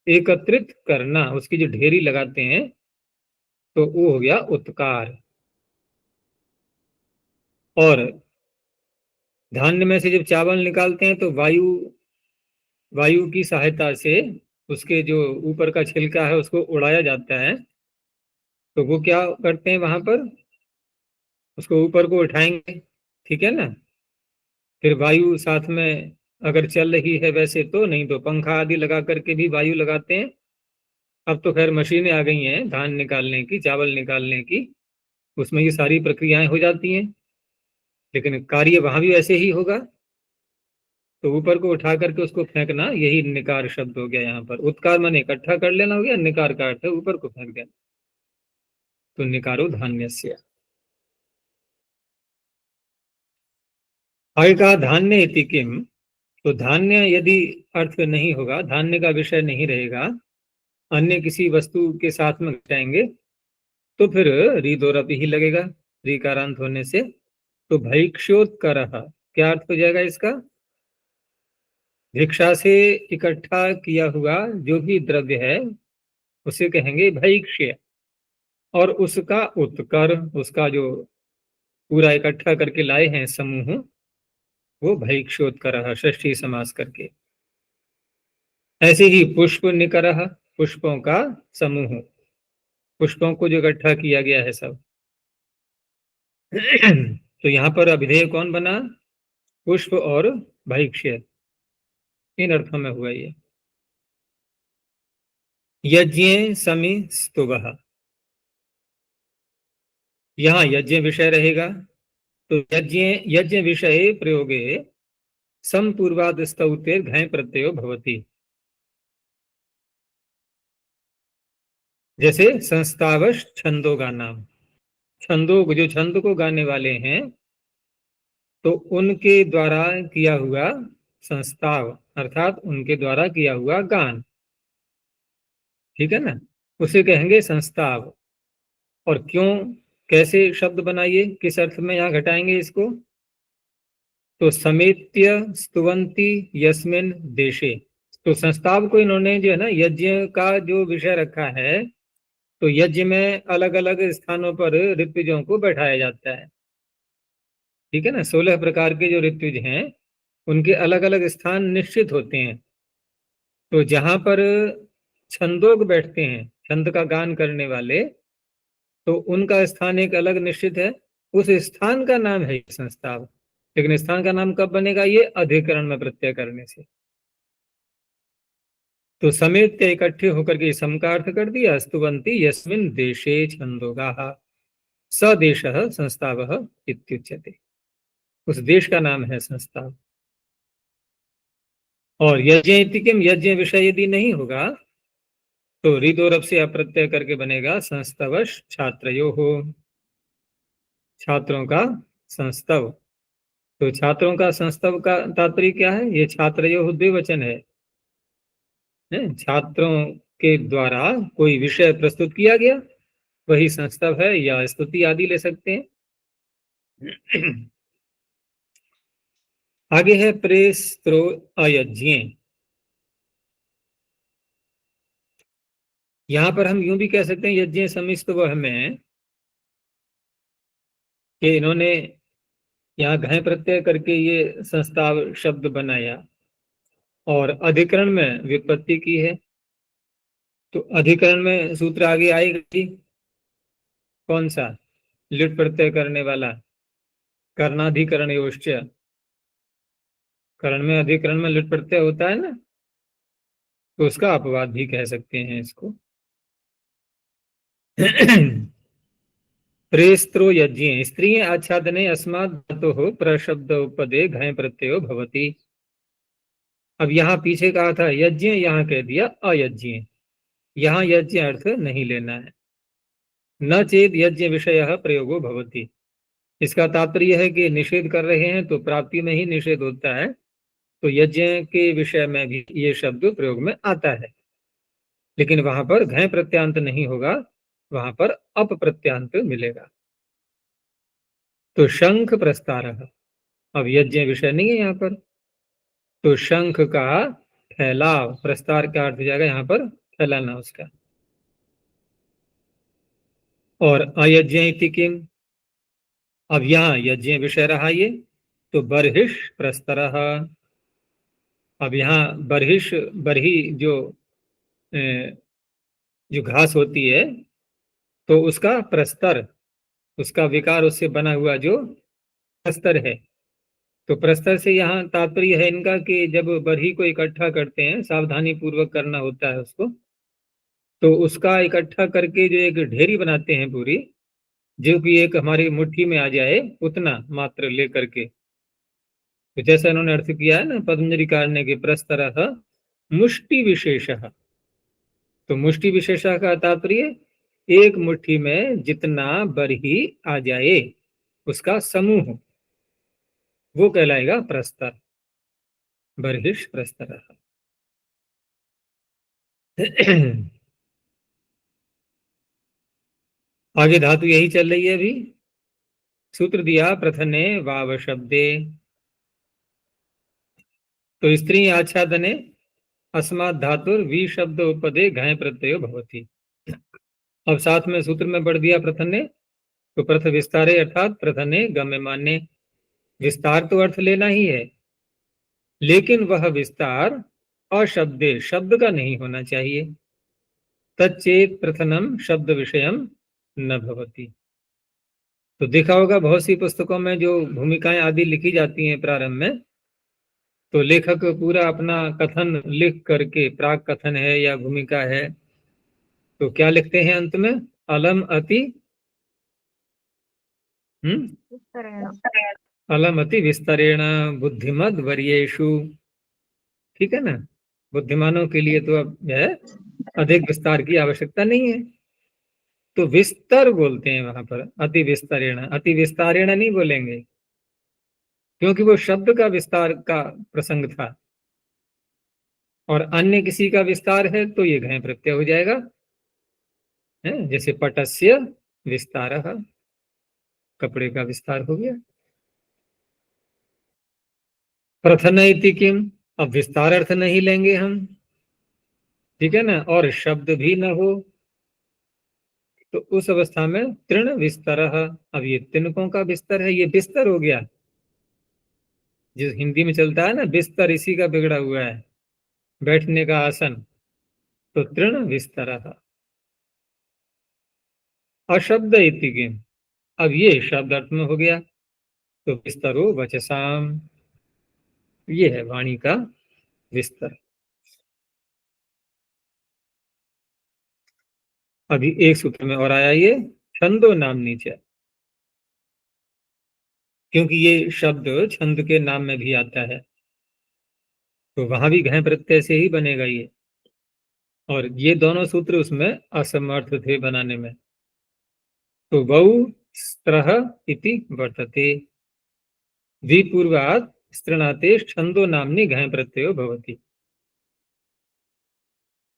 एकत्रित करना, उसकी जो ढेरी लगाते हैं तो वो हो गया उत्कार। और धान्य में से जब चावल निकालते हैं तो वायु की सहायता से उसके जो ऊपर का छिलका है उसको उड़ाया जाता है। तो वो क्या करते हैं वहां पर, उसको ऊपर को उठाएंगे, ठीक है ना। फिर वायु साथ में अगर चल रही है वैसे तो, नहीं तो पंखा आदि लगा करके भी वायु लगाते हैं। अब तो खैर मशीनें आ गई हैं धान निकालने की, चावल निकालने की, उसमें ये सारी प्रक्रियाएं हो जाती हैं, लेकिन कार्य वहां भी वैसे ही होगा। तो ऊपर को उठा करके उसको फेंकना, यही निकार शब्द हो गया यहाँ पर। उत्कार माने इकट्ठा कर लेना हो गया, निकार का अर्थ है ऊपर को फेंक देना। तो निकारो धान्यस्य। आगे कहा धान्य इति किम, तो धान्य यदि अर्थ नहीं होगा, धान्य का विषय नहीं रहेगा, अन्य किसी वस्तु के साथ में घटाएंगे तो फिर रीदोरप ही लगेगा रीकारांत होने से। तो भैक्ष्योत्कर, क्या अर्थ हो जाएगा इसका, भिक्षा से इकट्ठा किया हुआ जो भी द्रव्य है उसे कहेंगे भैक्ष्य। और उसका उत्कर, उसका जो पूरा इकट्ठा करके लाए हैं समूह, वो भैक्ष्योत्कर, षष्ठी समास करके। ऐसे ही पुष्प निकरह, पुष्पों का समूह, पुष्पों को जो इकट्ठा किया गया है सब। तो यहाँ पर अभिधेय कौन बना, पुष्प और भैक्ष्य, इन अर्थों में हुआ ये। यज्ञ समी स्तुवः, यहाँ यज्ञ विषय रहेगा, तो यज्ञ विषय प्रयोगे समपूर्वाद स्तौते घय प्रत्ययो भवति। जैसे संस्थावश छंदो गाना, छंदो जो छंद को गाने वाले हैं तो उनके द्वारा किया हुआ संस्थाव, अर्थात उनके द्वारा किया हुआ गान, ठीक है ना, उसे कहेंगे संस्थाव। और क्यों, कैसे शब्द बनाइए, किस अर्थ में यहाँ घटाएंगे इसको, तो समेत्य स्तुवंती यस्मिन देशे। तो संस्थाव को इन्होंने जो है ना यज्ञ का जो विषय रखा है तो यज्ञ में अलग अलग स्थानों पर ऋत्विजों को बैठाया जाता है, ठीक है ना। 16 प्रकार के जो ऋत्विज हैं उनके अलग अलग स्थान निश्चित होते हैं। तो जहां पर छंदोग बैठते हैं, छंद का गान करने वाले, तो उनका स्थान एक अलग निश्चित है, उस स्थान का नाम है संस्थाव। लेकिन स्थान का नाम कब बनेगा? ये अधिकरण में प्रत्यय करने से। तो समेत इकट्ठे होकर के सम का अर्थ कर दिया। स्तुवंती यस्मिन् देशे छंदोगाः स देशः संस्थावः इत्युच्यते। उस देश का नाम है संस्थाव। और यज्ञ इति किम, यज्ञ विषय यदि नहीं होगा तो रिद और अब से अप्रत्यय करके बनेगा संस्तवश छात्रयोः, छात्रों का संस्तव। तो छात्रों का संस्तव का तात्पर्य क्या है? ये छात्रयोः द्विवचन है। छात्रों के द्वारा कोई विषय प्रस्तुत किया गया, वही संस्तव है, या स्तुति आदि ले सकते हैं। आगे है प्रेस्त्रो अयज्ञे। यहां पर हम यूं भी कह सकते हैं यज्ञ समिस्त वह में कि इन्होंने यहाँ घय प्रत्यय करके ये संस्ताव शब्द बनाया और अधिकरण में व्युत्पत्ति की है। तो अधिकरण में सूत्र आगे आएगी, कौन सा? लिट प्रत्यय करने वाला, कर्णाधिकरण योश्च। करण में अधिकरण में लिट प्रत्यय होता है ना, तो उसका अपवाद भी कह सकते हैं इसको। प्रेस्त्रो यज्ञे स्त्रीय आच्छादने अस्मात् धातोः प्रशब्द उपदे घय प्रत्ययो भवति। अब यहाँ पीछे कहा था यज्ञ, यहाँ कह दिया अयज्ञ। यहाँ यज्ञ अर्थ नहीं लेना है। न चेत यज्ञ विषय प्रयोगो भवति। इसका तात्पर्य है कि निषेध कर रहे हैं तो प्राप्ति में ही निषेध होता है, तो यज्ञ के विषय में भी ये शब्द प्रयोग में आता है, लेकिन वहां पर घय प्रत्यांत नहीं होगा, वहां पर अप प्रत्यांत मिलेगा। तो शंख प्रस्तार, अब यज्ञ विषय नहीं है यहाँ पर, तो शंख का फैलाव, प्रस्तार का अर्थ हो जाएगा यहाँ पर फैलाना उसका। और अयज्ञ इति किम, अब यहाँ यज्ञ विषय रहा ये, तो बर्हिष प्रस्तरः। अब यहाँ बर्हिष, बरही जो घास होती है, तो उसका प्रस्तर, उसका विकार उससे बना हुआ जो प्रस्तर है। तो प्रस्तर से यहाँ तात्पर्य है इनका कि जब बरही को इकट्ठा करते हैं, सावधानी पूर्वक करना होता है उसको, तो उसका इकट्ठा करके जो एक ढेरी बनाते हैं पूरी, जो कि एक हमारी मुट्ठी में आ जाए उतना मात्र लेकर के। तो जैसा इन्होंने अर्थ किया है ना पतंजलि कारण्य के, प्रस्तरः मुष्टि विशेषः। तो मुष्टि विशेषः का तात्पर्य एक मुट्ठी में जितना बरही आ जाए उसका समूह, वो कहलाएगा प्रस्तर, बर्हिष प्रस्तर। आगे धातु यही चल रही है अभी। सूत्र दिया प्रथने वाव शब्दे, तो स्त्री आच्छादने अस्मात् धातुर वी शब्द उपदे घय प्रत्ययो भवति। अब साथ में सूत्र में बढ़ दिया प्रथने, तो प्रथ विस्तारे अर्थात प्रथने गम्यमान्य। विस्तार तो अर्थ लेना ही है, लेकिन वह विस्तार अशब्दे, शब्द का नहीं होना चाहिए। तच्चेत प्रथनम शब्द विषयम न भवति। तो देखा होगा बहुत सी पुस्तकों में जो भूमिकाएं आदि लिखी जाती हैं प्रारंभ में, तो लेखक पूरा अपना कथन लिख करके, प्राक कथन है या भूमिका है, तो क्या लिखते हैं अंत में? अलम अति अलम अति विस्तरेण बुद्धिमद वरीयेषु। ठीक है ना, बुद्धिमानों के लिए तो अब है अधिक विस्तार की आवश्यकता नहीं है, तो विस्तर बोलते हैं वहां पर, अति विस्तरेण। अति विस्तारेण नहीं बोलेंगे, क्योंकि वो शब्द का विस्तार का प्रसंग था, और अन्य किसी का विस्तार है तो ये घय प्रत्यय हो जाएगा, है? जैसे पटस्य विस्तारः, कपड़े का विस्तार हो गया। प्रथन इति किम, अब विस्तार अर्थ नहीं लेंगे हम, ठीक है ना, और शब्द भी न हो, तो उस अवस्था में तृण विस्तरः, अब ये तिनकों का बिस्तर है, ये बिस्तर हो गया। जिस हिंदी में चलता है ना, बिस्तर इसी का बिगड़ा हुआ है, बैठने का आसन, तो तृण विस्तरः। अशब्द इति किम, अब ये शब्द अर्थ में हो गया, तो बिस्तरो वचसाम, ये है वाणी का विस्तर। अभी एक सूत्र में और आया ये छंदो नामनी च, क्योंकि ये शब्द छंद के नाम में भी आता है, तो वहां भी घय प्रत्यय से ही बनेगा ये। और ये दोनों सूत्र उसमें असमर्थ थे बनाने में, तो वौ स्त्रः इति वर्तते, विपूर्वात् स्त्रणाते छंदो नामनी घय प्रत्ययो भवति।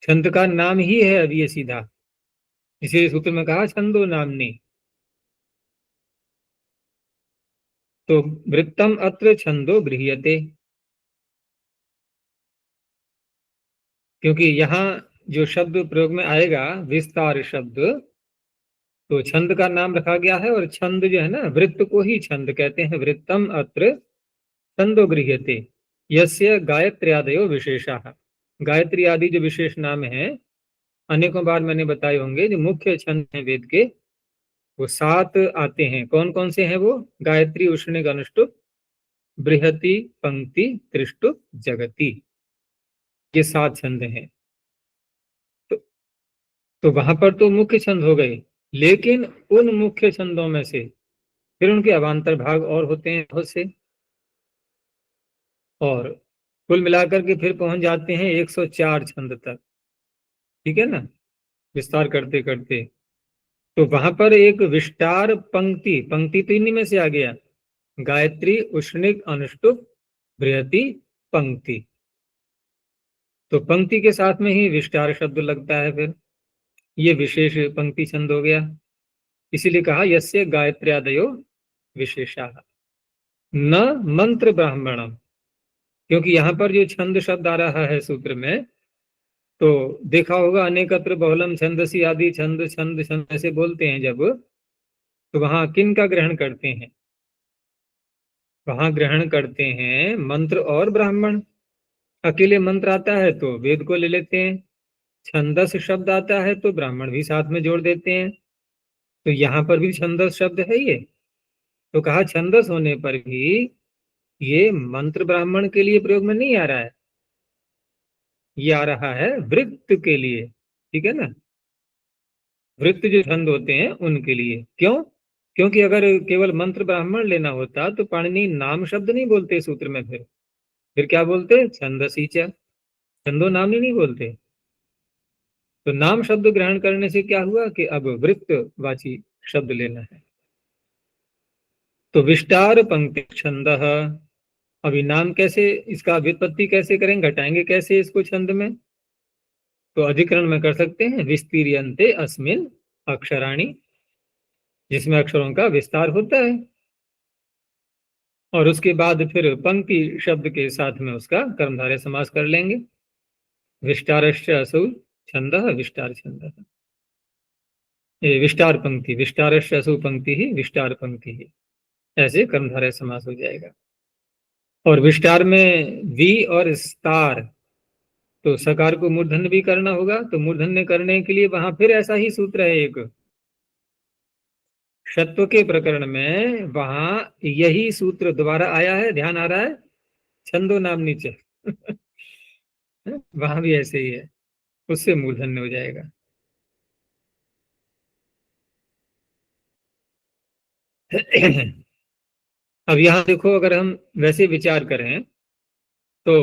छंद का नाम ही है अब ये सीधा, इसी सूत्र में कहा छंदो नामनी। तो वृत्तम अत्र छंदो गृह्यते, क्योंकि यहाँ जो शब्द प्रयोग में आएगा विस्तार शब्द, तो छंद का नाम रखा गया है, और छंद जो है ना, वृत्त को ही छंद कहते हैं। वृत्तम अत्र छंदो गृह्यते यस्य गायत्र्यादयो विशेषाः, गायत्री आदि जो विशेष नाम है, अनेकों बार मैंने बताए होंगे, जो मुख्य छंद है वेद के, वो 7 आते हैं। कौन कौन से हैं वो? गायत्री, उष्णिक, अनुष्टुप, बृहति, पंक्ति, त्रिष्टुप, जगति, ये 7 छंद हैं। तो वहां पर तो मुख्य छंद हो गए, लेकिन उन मुख्य छंदों में से फिर उनके अवान्तर भाग और होते हैं बहुत से, और कुल मिलाकर के फिर पहुंच जाते हैं 104 छंद तक, ठीक है ना, विस्तार करते करते। तो वहां पर एक विस्तार पंक्ति, पंक्ति तो इन्हीं में से आ गया, गायत्री, उष्णिक, अनुष्टुप, बृहति, पंक्ति, तो पंक्ति के साथ में ही विस्तार शब्द लगता है, फिर ये विशेष पंक्ति छंद हो गया। इसीलिए कहा यस्य गायत्र्यादयो विशेषा न मंत्र ब्राह्मणम, क्योंकि यहाँ पर जो छंद शब्द आ रहा है सूत्र में, तो देखा होगा अनेकत्र बहुलम छंदसी आदि छंद छंद छंद ऐसे बोलते हैं जब, तो वहां किन का ग्रहण करते हैं? वहां ग्रहण करते हैं मंत्र और ब्राह्मण। अकेले मंत्र आता है तो वेद को ले लेते हैं, छंदस शब्द आता है तो ब्राह्मण भी साथ में जोड़ देते हैं। तो यहाँ पर भी छंदस शब्द है ये, तो कहा छंदस होने पर भी ये मंत्र ब्राह्मण के लिए प्रयोग में नहीं आ रहा है, ये आ रहा है वृत्त के लिए, ठीक है ना, वृत्त जो छंद होते हैं उनके लिए। क्यों? क्योंकि अगर केवल मंत्र ब्राह्मण लेना होता तो पाणिनि नाम शब्द नहीं बोलते सूत्र में, फिर क्या बोलते? छंदसी च, छंदो नाम नहीं बोलते। तो नाम शब्द ग्रहण करने से क्या हुआ कि अब वृत्तवाची शब्द लेना है। तो विस्तार पंक्ति छंद, अभी नाम कैसे, इसका व्युत्पत्ति कैसे करें, घटाएंगे कैसे इसको छंद में? तो अधिकरण में कर सकते हैं, विस्तीर्यन्ते अस्मिन् अक्षराणि, जिसमें अक्षरों का विस्तार होता है, और उसके बाद फिर पंक्ति शब्द के साथ में उसका कर्मधारय समास कर लेंगे। विस्तारश्च असौ छंदः विस्तार छंदः, ये विस्तार पंक्ति, विस्तारश्च असौ पंक्ति ही विस्तार पंक्ति ही, ऐसे कर्मधारय समास हो जाएगा। और विस्तार में वी और स्तार, तो सकार को मूर्धन्य भी करना होगा, तो मूर्धन्य करने के लिए वहां फिर ऐसा ही सूत्र है एक, षत्व के प्रकरण में वहां यही सूत्र दोबारा आया है, ध्यान आ रहा है, छंदो नाम नीचे वहां भी ऐसे ही है, उससे मूर्धन्य हो जाएगा। अब यहां देखो, अगर हम वैसे विचार करें तो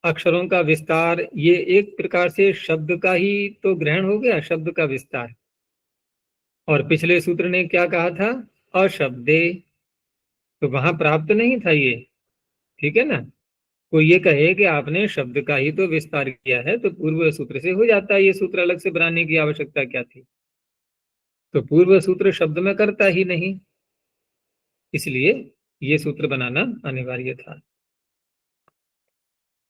अक्षरों का विस्तार ये एक प्रकार से शब्द का ही तो ग्रहण हो गया, शब्द का विस्तार। और पिछले सूत्र ने क्या कहा था? अशब्दे, तो वहां प्राप्त नहीं था ये, ठीक है ना। कोई ये कहे कि आपने शब्द का ही तो विस्तार किया है, तो पूर्व सूत्र से हो जाता है, ये सूत्र अलग से बनाने की आवश्यकता क्या थी? तो पूर्व सूत्र शब्द में करता ही नहीं, इसलिए ये सूत्र बनाना अनिवार्य था।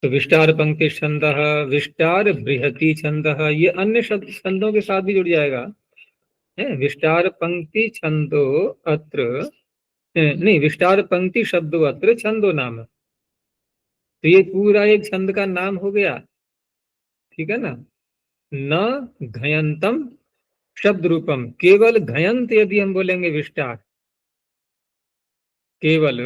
तो विस्तार पंक्ति छंद, विस्तार बृहति छंद, ये अन्य शब्द छंदों के साथ भी जुड़ जाएगा, है। विस्तार पंक्ति छंदो अत्र, नहीं, विस्तार पंक्ति शब्दो अत्र छंदो नाम, तो ये पूरा एक छंद का नाम हो गया, ठीक है ना। न घयंतम शब्द रूपम, केवल घयंत यदि हम बोलेंगे विस्तार, केवल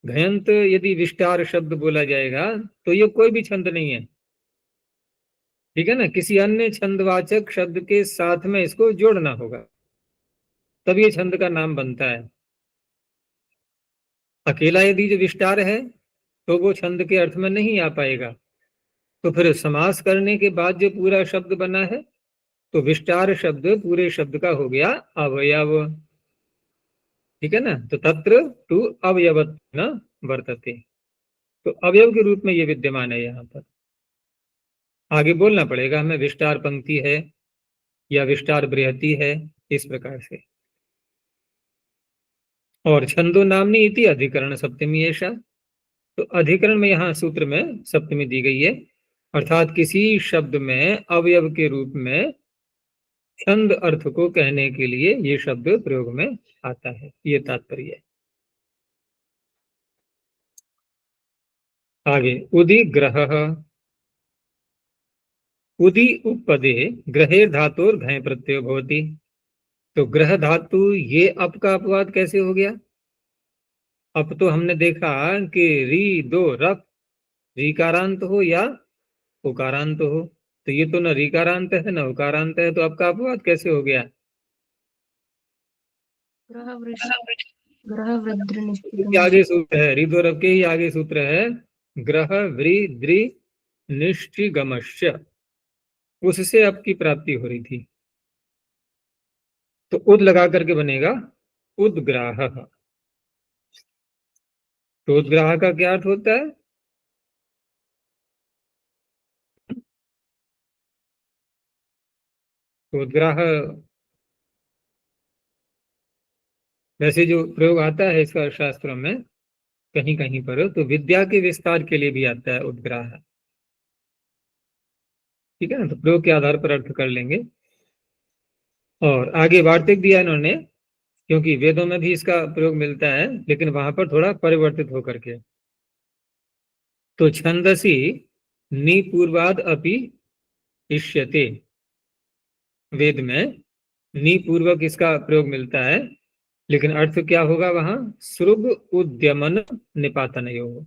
घयंत यदि विस्तार शब्द बोला जाएगा तो ये कोई भी छंद नहीं है, ठीक है ना। किसी अन्य छंदवाचक शब्द के साथ में इसको जोड़ना होगा, तब ये छंद का नाम बनता है। अकेला यदि जो विस्तार है तो वो छंद के अर्थ में नहीं आ पाएगा। तो फिर समास करने के बाद जो पूरा शब्द बना है, तो विस्तार शब्द पूरे शब्द का हो गया अवयव, ठीक है ना। तो तत्र तु अवयवत न वर्तते, तो अवयव के रूप में ये विद्यमान है। यहाँ पर आगे बोलना पड़ेगा हमें, विस्तार पंक्ति है या विस्तार बृहति है, इस प्रकार से। और छंदो नामनी इति अधिकरण सप्तमी ऐसा, तो अधिकरण में यहाँ सूत्र में सप्तमी दी गई है, अर्थात किसी शब्द में अवयव के रूप में छंद अर्थ को कहने के लिए ये शब्द प्रयोग में आता है, ये तात्पर्य है। आगे उदि ग्रह, उदि उपपदे ग्रहेर धातुर घय प्रत्यय भवति, तो ग्रह धातु ये अप का अपवाद कैसे हो गया। अब तो हमने देखा कि री दो रफ रीकारांत हो या उकारांत हो, तो ये तो न रीकारांत है न उकारांत है, तो अब का अपवाद कैसे हो गया। ग्रह वृद्धि निश्चित, आगे सूत्र है, री दो रफ के ही आगे सूत्र है, ग्रह वृद्धि निष्ठिगमश्य, उससे अब की प्राप्ति हो रही थी, तो उद लगा करके बनेगा उद्ग्राह। तो उद्ग्राह का क्या अर्थ होता है। तो उद्ग्राह वैसे जो प्रयोग आता है इसका शास्त्रों में कहीं कहीं पर, तो विद्या के विस्तार के लिए भी आता है उद्ग्राह, ठीक है ना। तो प्रयोग के आधार पर अर्थ कर लेंगे। और आगे वार्तिक दिया इन्होंने, क्योंकि वेदों में भी इसका प्रयोग मिलता है, लेकिन वहां पर थोड़ा परिवर्तित होकर के। तो छंदसी निपूर्वाद अपि इष्यते, वेद में निपूर्वक इसका प्रयोग मिलता है, लेकिन अर्थ क्या होगा वहां, श्रुग उद्यमन निपातन योग,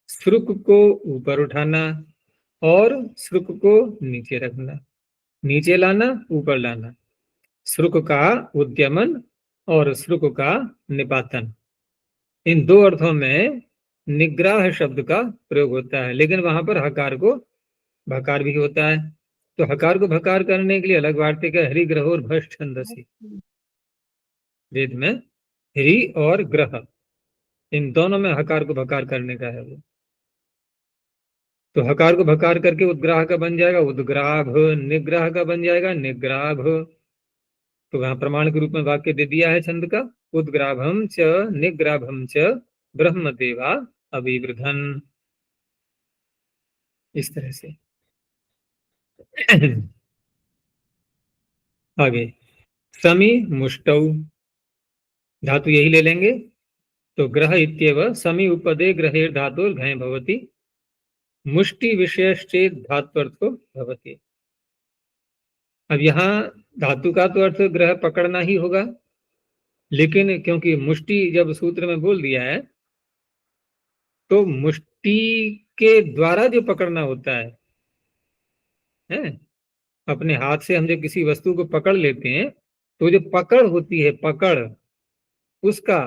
श्रुक को ऊपर उठाना और श्रुक को नीचे रखना, नीचे लाना ऊपर लाना, श्रुक का उद्यमन और श्रुक का निपातन, इन दो अर्थों में निग्राह शब्द का प्रयोग होता है, लेकिन वहां पर हकार को भकार भी होता है। तो हकार को भकार करने के लिए अलग वार्तिक है, हरिग्रह और भष छंदसी, वेद में हरि और ग्रह इन दोनों में हकार को भकार करने का है वो। तो हकार को भकार करके उद्ग्राह का बन जाएगा उद्ग्राभ, निग्रह का बन जाएगा निग्राभ। तो वहां प्रमाण के रूप में वाक्य दे दिया है छंद का, उद्ग्राभम च निग्राभम च ब्रह्मदेवा अभिवृधन, इस तरह से। आगे समी मुष्टौ, धातु यही ले लेंगे, तो ग्रह इत्येव समी उपदे ग्रहेर धातुर घय भवति, मुष्टि विशेषचेत धात्वर्थो भवति। अब यहाँ धातु का तो अर्थ ग्रह पकड़ना ही होगा, लेकिन क्योंकि मुष्टि जब सूत्र में बोल दिया है, तो मुष्टि के द्वारा जो पकड़ना होता है, अपने हाथ से हम जब किसी वस्तु को पकड़ लेते हैं, तो जो पकड़ होती है, पकड़, उसका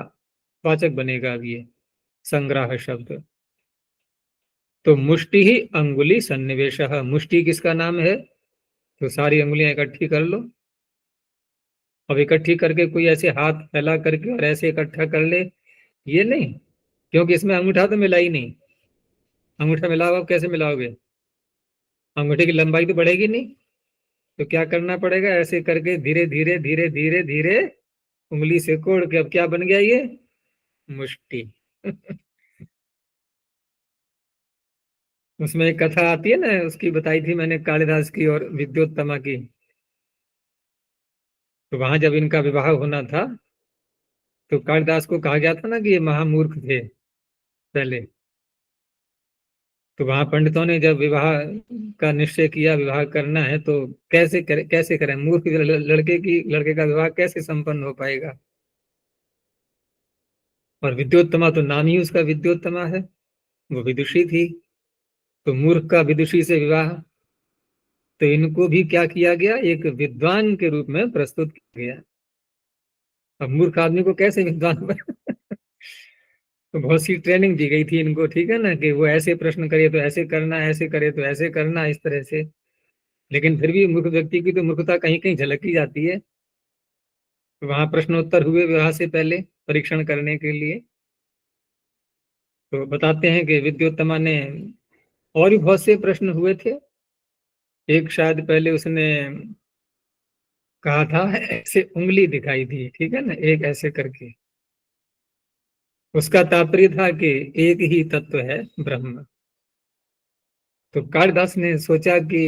वाचक बनेगा अब ये संग्राह शब्द। तो मुष्टि ही अंगुली सन्निवेश, मुष्टि किसका नाम है, तो सारी अंगुलियां इकट्ठी कर लो। अब इकट्ठी करके कोई ऐसे हाथ फैला करके और ऐसे इकट्ठा कर ले, ये नहीं, क्योंकि इसमें अंगूठा तो मिला ही नहीं। अंगूठा मिला हुआ कैसे मिलाओगे, अंगूठे की लंबाई तो बढ़ेगी नहीं। तो क्या करना पड़ेगा, ऐसे करके धीरे धीरे धीरे धीरे धीरे उंगली से कोड़ के, अब क्या बन गया ये मुष्टि। उसमें एक कथा आती है ना, उसकी बताई थी मैंने, कालिदास की और विद्योत्तमा की। तो वहां जब इनका विवाह होना था तो कालिदास को कहा गया था ना कि ये महामूर्ख थे पहले। तो वहां पंडितों ने जब विवाह का निश्चय किया, विवाह करना है तो कैसे करें, मूर्ख लड़के का विवाह कैसे संपन्न हो पाएगा। और विद्योत्तमा तो नाम ही उसका विद्योत्तमा है, वो विदुषी थी, तो मूर्ख का विदुषी से विवाह। तो इनको भी क्या किया गया, एक विद्वान के रूप में प्रस्तुत किया गया। अब मूर्ख आदमी को कैसे विद्वान बना तो बहुत सी ट्रेनिंग दी गई थी इनको, ठीक है ना, कि वो ऐसे प्रश्न करे तो ऐसे करना, ऐसे करे तो ऐसे करना, इस तरह से। लेकिन फिर भी मूर्ख व्यक्ति की तो मूर्खता कहीं कहीं झलक ही जाती है। तो वहां प्रश्नोत्तर हुए विवाह से पहले परीक्षण करने के लिए। तो बताते हैं कि विद्योत्तमा ने, और भी बहुत से प्रश्न हुए थे। एक शायद पहले उसने कहा था ऐसे उंगली दिखाई दी, ठीक है ना, एक ऐसे करके, उसका तात्पर्य था कि एक ही तत्व है ब्रह्म। तो कालिदास ने सोचा कि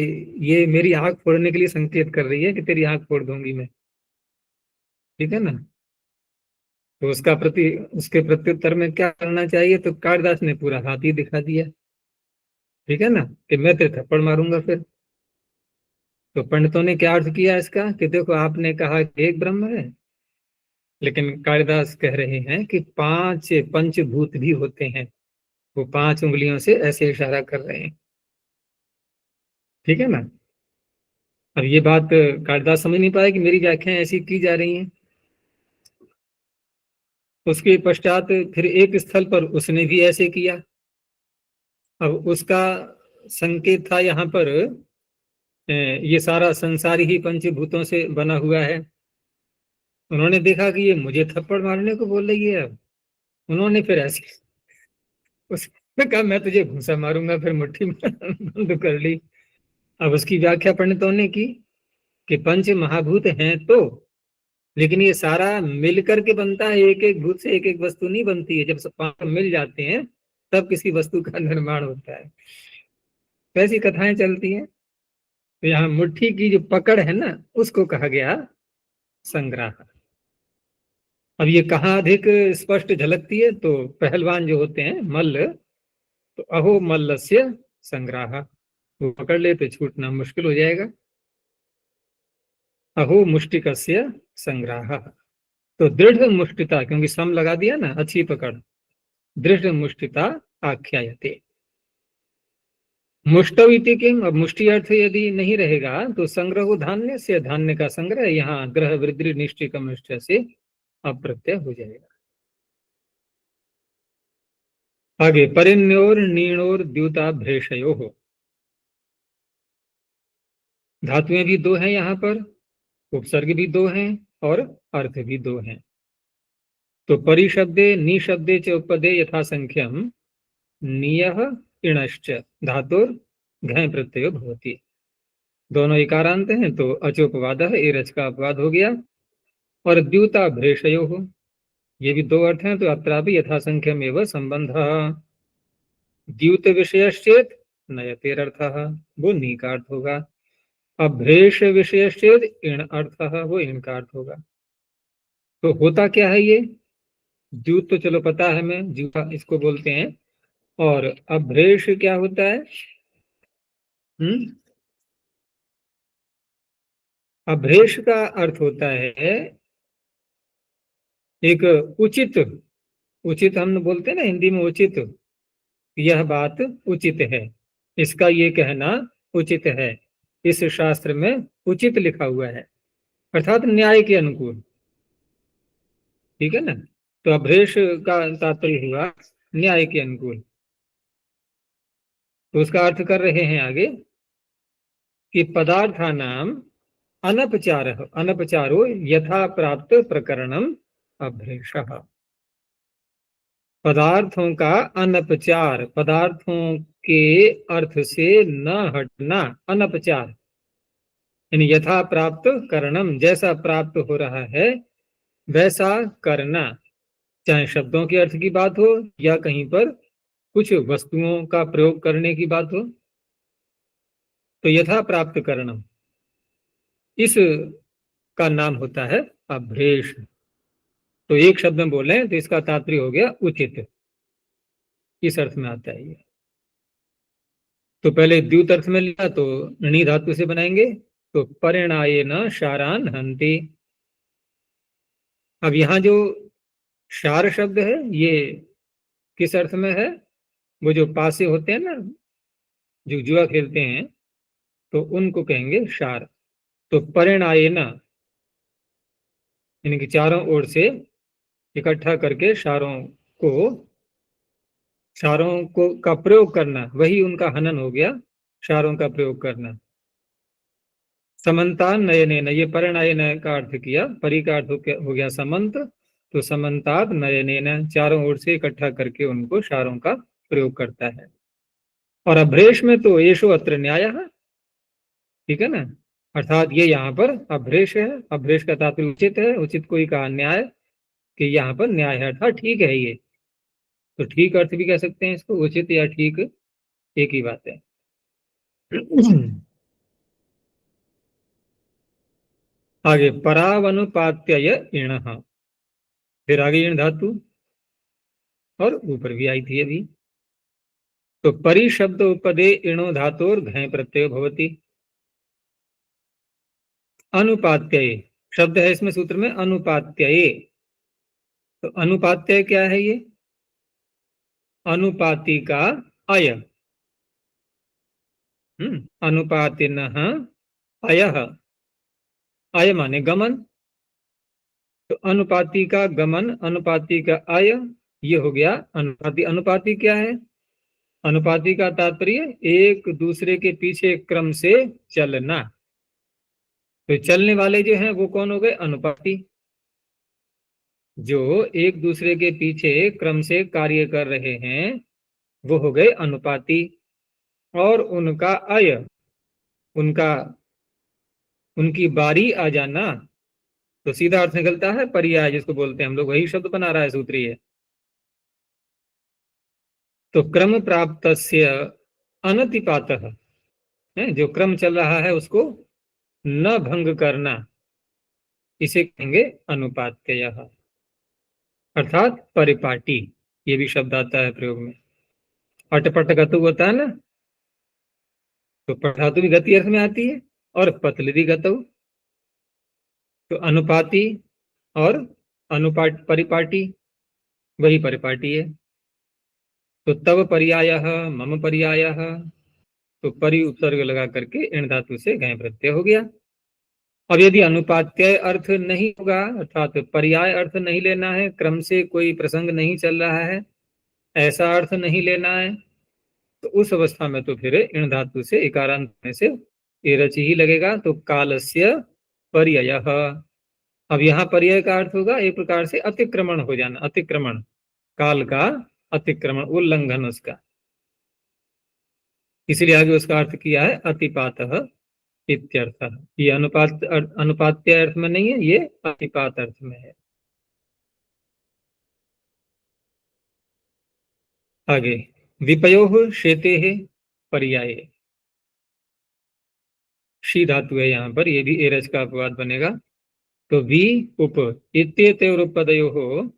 ये मेरी आंख फोड़ने के लिए संकेत कर रही है कि तेरी आंख फोड़ दूंगी मैं, ठीक है ना। तो उसके प्रत्युत्तर में क्या करना चाहिए, तो कालिदास ने पूरा हाथ ही दिखा दिया, ठीक है ना, कि मैं तेरे थप्पड़ मारूंगा फिर। तो पंडितों ने क्या अर्थ किया इसका, कि देखो आपने कहा कि एक ब्रह्म है, लेकिन कालिदास कह रहे हैं कि 5 पंचभूत भी होते हैं। वो 5 उंगलियों से ऐसे इशारा कर रहे हैं, ठीक है ना। अब ये बात कालिदास समझ नहीं पाया कि मेरी व्याख्याएं ऐसी की जा रही हैं। उसके पश्चात फिर एक स्थल पर उसने भी ऐसे किया। अब उसका संकेत था यहाँ पर, ये सारा संसार ही पंचभूतों से बना हुआ है। उन्होंने देखा कि ये मुझे थप्पड़ मारने को बोल रही है। अब उन्होंने फिर ऐसे उसने कहा मैं तुझे घूंसा मारूंगा, फिर मुट्ठी में बंद कर ली। अब उसकी व्याख्या पंडितों ने की कि पंच महाभूत हैं तो, लेकिन ये सारा मिलकर के बनता है, एक एक भूत से एक एक वस्तु नहीं बनती है। जब सब 5 मिल जाते हैं तब किसी वस्तु का निर्माण होता है। वैसी कथाएं चलती हैं। तो यहाँ मुट्ठी की जो पकड़ है ना, उसको कहा गया संग्राह। अब ये कहाँ अधिक स्पष्ट झलकती है, तो पहलवान जो होते हैं मल्ल, तो अहो मल्लस्य संग्राह, वो पकड़ ले तो छूटना मुश्किल हो जाएगा। अहो मुष्टिकस्य संग्राह, तो दृढ़ मुष्टिता, क्योंकि सम लगा दिया ना, अच्छी पकड़, दृढ़ मुष्टिता आख्यायते। मुष्टव इति किम, अब मुष्टि अर्थ यदि नहीं रहेगा तो संग्रह धान्य से, धान्य का संग्रह, यहाँ ग्रह वृद्धि निष्ठिकम से अप्रत्यय हो जाएगा। आगे परिण्योर नीणोर द्युता भ्रेषयो हो, धातुएं भी 2 हैं यहाँ पर, उपसर्ग भी 2 हैं और अर्थ भी 2 हैं। तो परिशब्दे निशब्दे च उपपदे यथा संख्यम नियः इणश्च धातुर घय प्रत्यय भवति। दोनों इकारांत हैं तो अचोपवाद है, एरच का अपवाद हो गया। और द्युता भ्रेषयो हो, ये भी 2 अर्थ हैं, तो अत्रापि यथा संख्यम एवं संबंध। द्यूत विषयश्चेत नयतेरर्थः, वो नी का अर्थ होगा। अभ्रेष विषयश्चेत इण अर्थः, वो इण का अर्थ होगा। तो होता क्या है ये, द्यूत तो चलो पता है हमें, जीवा इसको बोलते हैं। और अभ्रेष क्या होता है, अभ्रेष का अर्थ होता है एक उचित, उचित हम बोलते हैं ना हिंदी में उचित, यह बात उचित है, इसका ये कहना उचित है, इस शास्त्र में उचित लिखा हुआ है, अर्थात न्याय के अनुकूल, ठीक है ना। तो अभ्रेष का तात्पर्य हुआ न्याय के अनुकूल। तो उसका अर्थ कर रहे हैं आगे कि पदार्थानाम अनपचार, अनपचारो यथा प्राप्त प्रकरणम अभ्रेषः। पदार्थों का अनपचार, पदार्थों के अर्थ से न हटना, अनपचार यानी यथा प्राप्त करणम, जैसा प्राप्त हो रहा है वैसा करना, चाहे शब्दों के अर्थ की बात हो या कहीं पर कुछ वस्तुओं का प्रयोग करने की बात हो। तो यथा प्राप्त करणम, इस का नाम होता है अभ्रेष। तो एक शब्द में बोले तो इसका तात्पर्य हो गया उचित, इस अर्थ में आता है ये। तो पहले द्युत अर्थ में लिया तो णी धातु से बनाएंगे, तो परिणायेन शारान हन्ति। अब यहाँ जो शार शब्द है ये किस अर्थ में है? वो जो पासे होते हैं ना, जो जुआ खेलते हैं, तो उनको कहेंगे शार। तो परिणायेन यानी कि चारों ओर से इकट्ठा करके शारों को का प्रयोग करना, वही उनका हनन हो गया, शारों का प्रयोग करना। समन्तान नयनेन, ये परिणायन का अर्थ किया, परि का अर्थ हो गया समंत, तो समन्तात नयनेन, चारों ओर से इकट्ठा करके उनको शारों का प्रयोग करता है। और अभ्रेष में तो येषु अत्र न्यायः, ठीक है ना, अर्थात ये यहाँ पर अभ्रेष है। अभ्रेष का तात्पर्य उचित है, उचित को ही कहा न्याय, कि यहाँ पर न्याय है अर्थात ठीक है ये। तो ठीक अर्थ भी कह सकते हैं इसको, उचित या ठीक एक ही बात है। आगे परावनुपात्यय इणः, फिर आगे इण धातु, और ऊपर भी आई थी अभी। तो परि शब्द उपदे इणो धातोर घय प्रत्यय भवति। अनुपात्यय शब्द है इसमें सूत्र में, अनुपात्यय। तो अनुपात्यय क्या है? ये अनुपाति का अय, अनुपातिनः अयः, अय माने गमन, तो अनुपाति का गमन, अनुपाति का अय, ये हो गया अनुपाति। अनुपाति क्या है? अनुपाति का तात्पर्य एक दूसरे के पीछे क्रम से चलना। तो चलने वाले जो हैं वो कौन हो गए? अनुपाति। जो एक दूसरे के पीछे क्रम से कार्य कर रहे हैं वो हो गए अनुपाति। और उनका अय, उनकी बारी आ जाना, तो सीधा अर्थ निकलता है पर्याय, जिसको बोलते हैं हम लोग, वही शब्द बना रहा है सूत्री है। तो क्रम प्राप्तस्य अनतिपातः, जो क्रम चल रहा है उसको न भंग करना, इसे कहेंगे अनुपात्ययः, अर्थात परिपाटी। ये भी शब्द आता है प्रयोग में। अटपट गतु होता है ना, तो पठातु भी गति अर्थ में आती है, और पतलिदी गतु, तो अनुपाति और अनुपाट परिपाटी, वही परिपाटी है। तो तव पर्यायः मम पर्यायः, तो परि उपसर्ग लगा करके इण धातु से घय प्रत्यय हो गया। अब यदि अनुपात्य अर्थ नहीं होगा, अर्थात पर्याय अर्थ नहीं लेना है, क्रम से कोई प्रसंग नहीं चल रहा है, ऐसा अर्थ नहीं लेना है, तो उस अवस्था में तो फिर इण धातु से इकारांत में से एरचि ही लगेगा। तो कालस्य पर्ययः, अब यहाँ पर्याय का अर्थ होगा एक प्रकार से अतिक्रमण हो जाना, अतिक्रमण, काल का अतिक्रमण, उल्लंघन उसका, इसलिए आगे उसका अर्थ किया है अतिपातः इत्यर्थः। ये अनुपात्य अर्थ में नहीं है, ये अतिपात अर्थ में है। आगे विपयोः शेतेः पर्याय, शी धातु है यहाँ पर, ये भी एरज का अपवाद बनेगा। तो वि उप इत्येतयोरुपपदयोः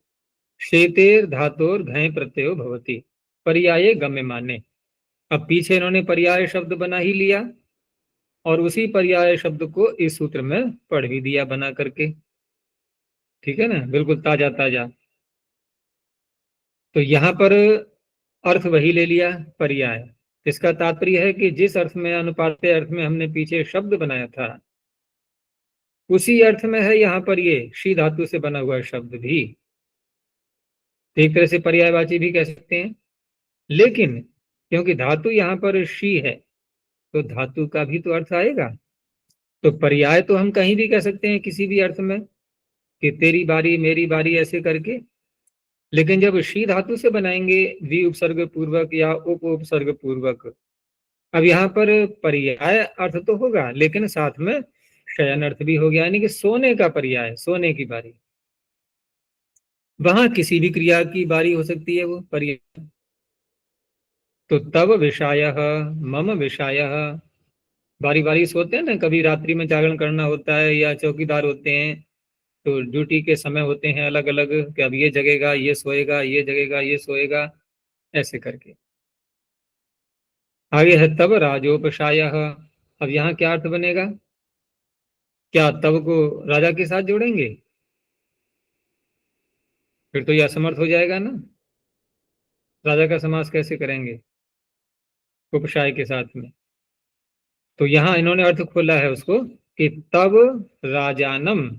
शेतेर धातोर घय प्रत्ययो भवति पर्याये गम्यमाने। अब पीछे इन्होंने पर्याय शब्द बना ही लिया, और उसी पर्याय शब्द को इस सूत्र में पढ़ भी दिया बना करके, ठीक है ना, बिल्कुल ताजा ताजा। तो यहाँ पर अर्थ वही ले लिया पर्याय। इसका तात्पर्य है कि जिस अर्थ में, अनुपात्य अर्थ में हमने पीछे शब्द बनाया था, उसी अर्थ में है यहाँ पर ये शी धातु से बना हुआ शब्द भी। एक तरह से पर्यायवाची भी कह सकते हैं, लेकिन क्योंकि धातु यहाँ पर शी है, तो धातु का भी तो अर्थ आएगा। तो पर्याय तो हम कहीं भी कह सकते हैं किसी भी अर्थ में, कि तेरी बारी मेरी बारी ऐसे करके, लेकिन जब शी धातु से बनाएंगे वि उपसर्ग पूर्वक या उप उपसर्ग पूर्वक, अब यहाँ पर पर्याय अर्थ तो होगा, लेकिन साथ में शयन अर्थ भी हो गया, यानी कि सोने का पर्याय, सोने की बारी। वहां किसी भी क्रिया की बारी हो सकती है वो पर्याय। तो तव विषायः मम विषायः, बारी बारी सोते हैं ना, कभी रात्रि में जागरण करना होता है या चौकीदार होते हैं, तो ड्यूटी के समय होते हैं अलग अलग, कि अब ये जगेगा, ये सोएगा, ये जगेगा, ये सोएगा, ऐसे करके। आगे है तब राजोपशायः। अब यहाँ क्या अर्थ बनेगा? क्या तब को राजा के साथ जोड़ेंगे? फिर तो ये असमर्थ हो जाएगा ना, राजा का समास कैसे करेंगे उपशाय के साथ में? तो यहाँ इन्होंने अर्थ खोला है उसको कि तब राजानम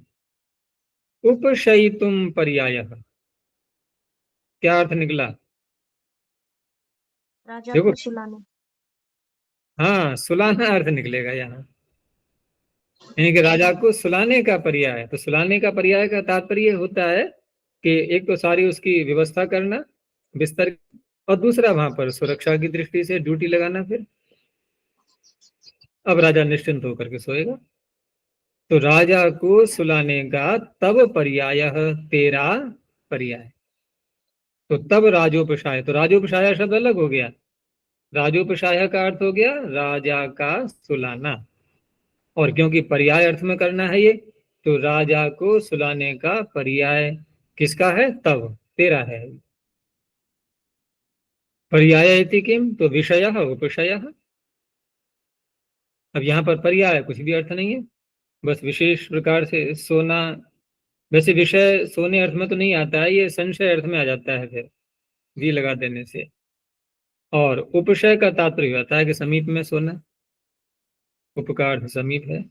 उपशयितुम पर्यायः। क्या अर्थ निकला? राजा देखो, को सुलाने। हाँ, सुलाना अर्थ निकलेगा यहाँ, यानी कि राजा को सुलाने का पर्याय है। तो सुलाने का पर्याय का तात्पर्य होता है कि एक तो सारी उसकी व्यवस्था करना बिस्तर, और दूसरा वहां पर सुरक्षा की दृष्टि से ड्यूटी लगाना। फिर अब राजा निश्चिंत होकर के सोएगा। तो राजा को सुलाने का तब पर्याय, तेरा पर्याय। तो तब राजोपशाय, तो राजोपशाय शब्द अलग हो गया, राजोपशाय का अर्थ हो गया राजा का सुलाना। और क्योंकि पर्याय अर्थ में करना है ये, तो राजा को सुलाने का पर्याय किसका है? तब, तेरा है। पर्याय इति किम, तो विषय उपशय। अब यहाँ पर पर्याय कुछ भी अर्थ नहीं है, बस विशेष प्रकार से सोना। वैसे विषय सोने अर्थ में तो नहीं आता है, ये संशय अर्थ में आ जाता है फिर भी लगा देने से। और उपशय का तात्पर्य होता है कि समीप में सोना, उपकार समीप है।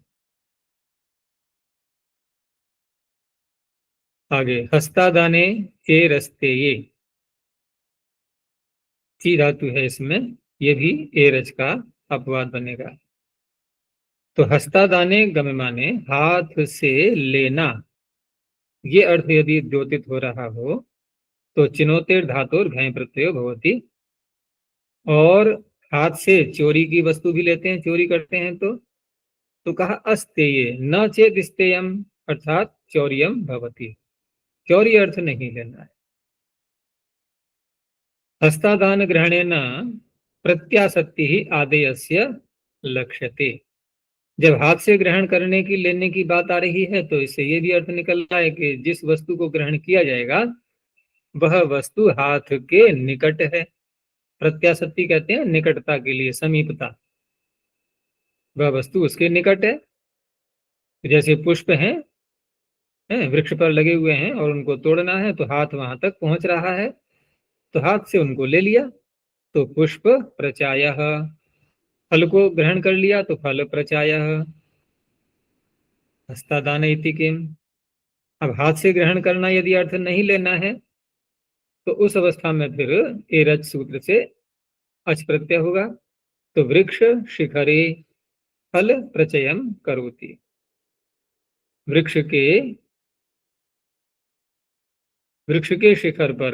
आगे हस्तादाने ए रस्ते, ये ची धातु है इसमें, ये भी एरज का अपवाद बनेगा। तो हस्तादाने गम्यमाने, हाथ से लेना, ये अर्थ यदि द्योतित हो रहा हो तो चिनोतेर धातुर घय प्रत्यय भवति। और हाथ से चोरी की वस्तु भी लेते हैं, चोरी करते हैं, तो कहा अस्तेय न चेत स्तेयम, अर्थात चौर्यम भवति, चौर्य अर्थ नहीं लेना है। हस्तादान ग्रहणेन प्रत्यासक्ति ही आदेयस्य लक्ष्यते। जब हाथ से ग्रहण करने की, लेने की बात आ रही है, तो इससे ये भी अर्थ निकल रहा है कि जिस वस्तु को ग्रहण किया जाएगा वह वस्तु हाथ के निकट है। प्रत्यासक्ति कहते हैं निकटता के लिए, समीपता, वह वस्तु उसके निकट है। जैसे पुष्प हैं, वृक्ष पर लगे हुए हैं और उनको तोड़ना है, तो हाथ वहां तक पहुंच रहा है, तो हाथ से उनको ले लिया, तो पुष्प प्रचायः। फल को ग्रहण कर लिया तो फल प्रचायः। हस्तादान इति किम। अब हाथ से ग्रहण करना यदि अर्थ नहीं लेना है, तो उस अवस्था में फिर एरज सूत्र से अच प्रत्यय होगा। तो वृक्ष शिखरे फल प्रचयम करोति, वृक्ष के शिखर पर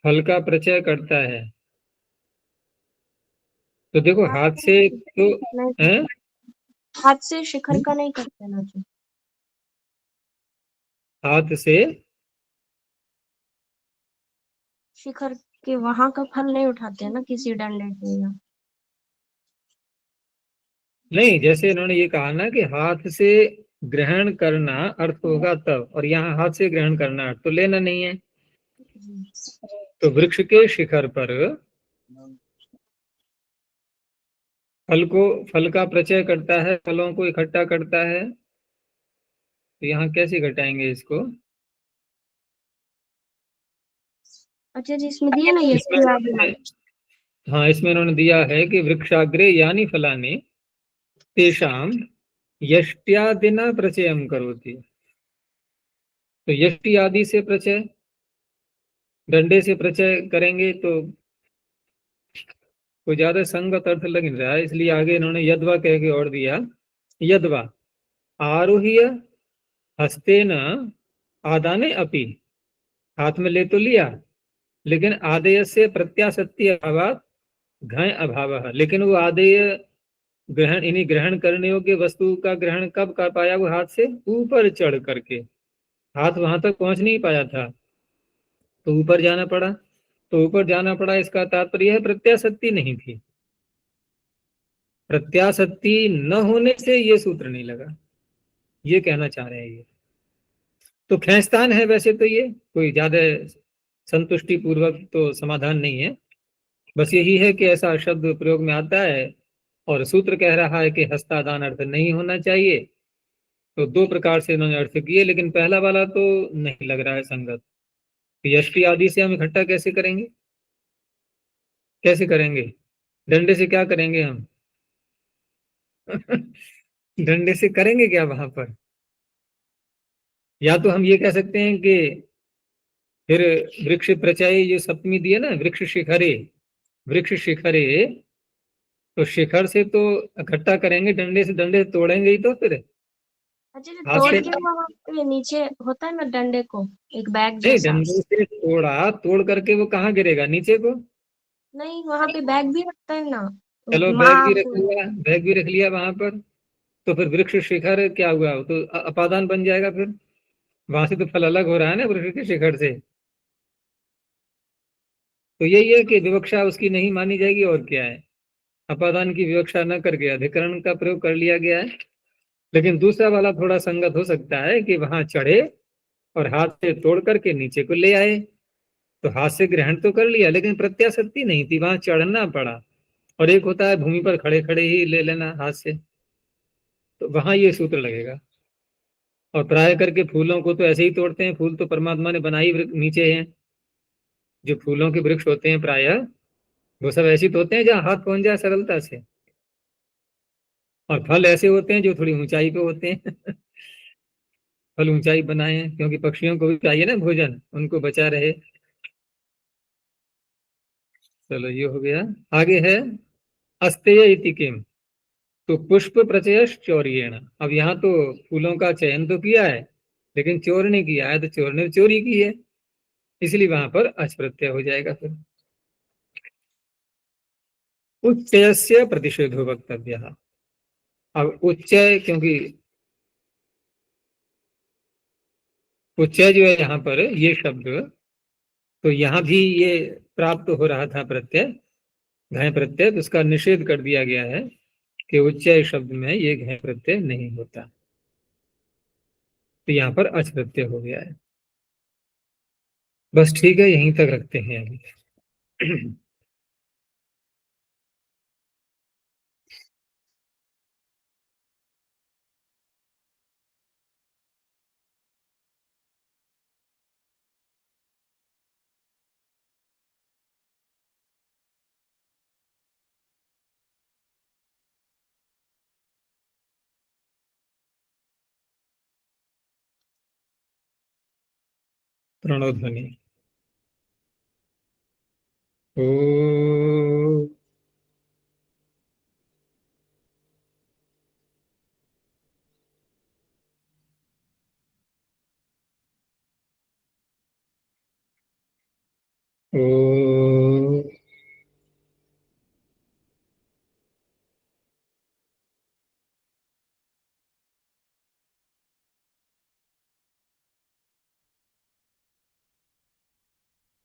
फल का प्रचय करता है। तो देखो हाथ से तो है, हाथ से शिखर का नहीं करते ना जी, हाथ से शिखर के वहां का फल नहीं उठाते हैं ना किसी डंडे से या। नहीं, जैसे इन्होंने ये कहा ना कि हाथ से ग्रहण करना अर्थ होगा तब, और यहाँ हाथ से ग्रहण करना अर्थ तो लेना नहीं है। तो वृक्ष के शिखर पर फल का प्रचय करता है, फलों को इकट्ठा करता है। तो यहाँ कैसे घटाएंगे इसको? अच्छा जी, इसमें दिया ना ये हाँ, इसमें इन्होंने दिया है कि वृक्षाग्रे यानी फलानि तेषाम यष्ट्यादिना प्रचयम करोति। तो यष्टि आदि से प्रचय, डंडे से प्रचय करेंगे तो कोई ज्यादा संगत अर्थ लग नहीं रहा है, इसलिए आगे इन्होंने यद्वा कह के और दिया। यद्वा आरोह्य हस्तेन आदाने अपि, हाथ में ले तो लिया, लेकिन आदेय से प्रत्याशक्ति अभाव घय अभाव, लेकिन वो आदेय ग्रहण, इन्हीं ग्रहण करने योग्य वस्तु का ग्रहण कब कर पाया? वो हाथ से ऊपर चढ़ करके, हाथ वहां तक पहुंच नहीं पाया था, तो ऊपर जाना पड़ा। तो ऊपर जाना पड़ा, इसका तात्पर्य है प्रत्याशक्ति नहीं थी। प्रत्याशक्ति न होने से ये सूत्र नहीं लगा, ये कहना चाह रहे हैं ये। तो खींचतान है वैसे तो, ये कोई ज्यादा संतुष्टि पूर्वक तो समाधान नहीं है, बस यही है कि ऐसा शब्द प्रयोग में आता है और सूत्र कह रहा है कि हस्तादान अर्थ नहीं होना चाहिए। तो दो प्रकार से इन्होंने अर्थ किए, लेकिन पहला वाला तो नहीं लग रहा है संगत। यष्टि आदि से हम इकट्ठा कैसे करेंगे, कैसे करेंगे? डंडे से क्या करेंगे हम? डंडे से करेंगे क्या वहां पर? या तो हम ये कह सकते हैं कि फिर वृक्ष प्रचय, ये सप्तमी दी है ना, वृक्ष शिखरे, वृक्ष शिखरे, तो शिखर से तो इकट्ठा करेंगे, डंडे से, डंडे से तोड़ेंगे ही तो फिर अच्छा, जो हाथ तोड़ से। के वहाँ पे नीचे होता है ना डंडे को, एक बैग नहीं, जैसा। डंडे से तोड़ा, तोड़ करके वो कहाँ गिरेगा, नीचे को? नहीं, वहाँ पे बैग भी रखता है ना। चलो बैग भी माँ रख लिया, बैग भी रख लिया वहां पर, तो फिर वृक्ष शिखर क्या हुआ, वो तो अपादान बन जाएगा फिर। वहां से तो फल अलग हो रहा है ना वृक्ष के शिखर से। तो यही है कि विवक्षा उसकी नहीं मानी जाएगी, और क्या है। अपादान की विवक्षा न करके अधिकरण का प्रयोग कर लिया गया है। लेकिन दूसरा वाला थोड़ा संगत हो सकता है कि वहां चढ़े और हाथ से तोड़ करके नीचे को ले आए, तो हाथ से ग्रहण तो कर लिया, लेकिन प्रत्याशक्ति नहीं थी, वहां चढ़ना पड़ा। और एक होता है भूमि पर खड़े खड़े ही ले लेना हाथ से, तो वहां ये सूत्र लगेगा। और प्राय करके फूलों को तो ऐसे ही तोड़ते हैं, फूल तो परमात्मा ने बनाई नीचे हैं। जो फूलों के वृक्ष होते हैं प्राय, वो सब ऐसे ही होते हैं जहाँ हाथ पहुंच जाए सरलता से। और फल ऐसे होते हैं जो थोड़ी ऊंचाई पे होते हैं। फल ऊंचाई बनाए हैं क्योंकि पक्षियों को भी चाहिए ना भोजन, उनको बचा रहे। चलो ये हो गया। आगे है अस्तेय इति किम, तो पुष्प प्रचय चौर्येण। अब यहाँ तो फूलों का चयन तो किया है, लेकिन चोर ने किया है, तो चोर ने चोरी की है, इसलिए वहां पर अच प्रत्यय हो जाएगा फिर। उच्चय प्रतिषेधो वक्तव्य। अब उच्चय, क्योंकि उच्चय जो है यहाँ पर ये शब्द, तो यहाँ भी ये प्राप्त हो रहा था प्रत्यय, घय प्रत्यय, तो उसका निषेध कर दिया गया है कि उच्चय शब्द में ये घय प्रत्यय नहीं होता, तो यहाँ पर अच प्रत्यय हो गया है। बस ठीक है, यहीं तक रखते हैं अभी। प्रणोध्वनि। ओ ओ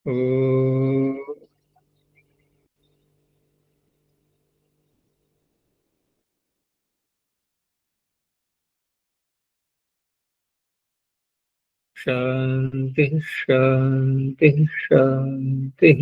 ओ शांति शांति शांति।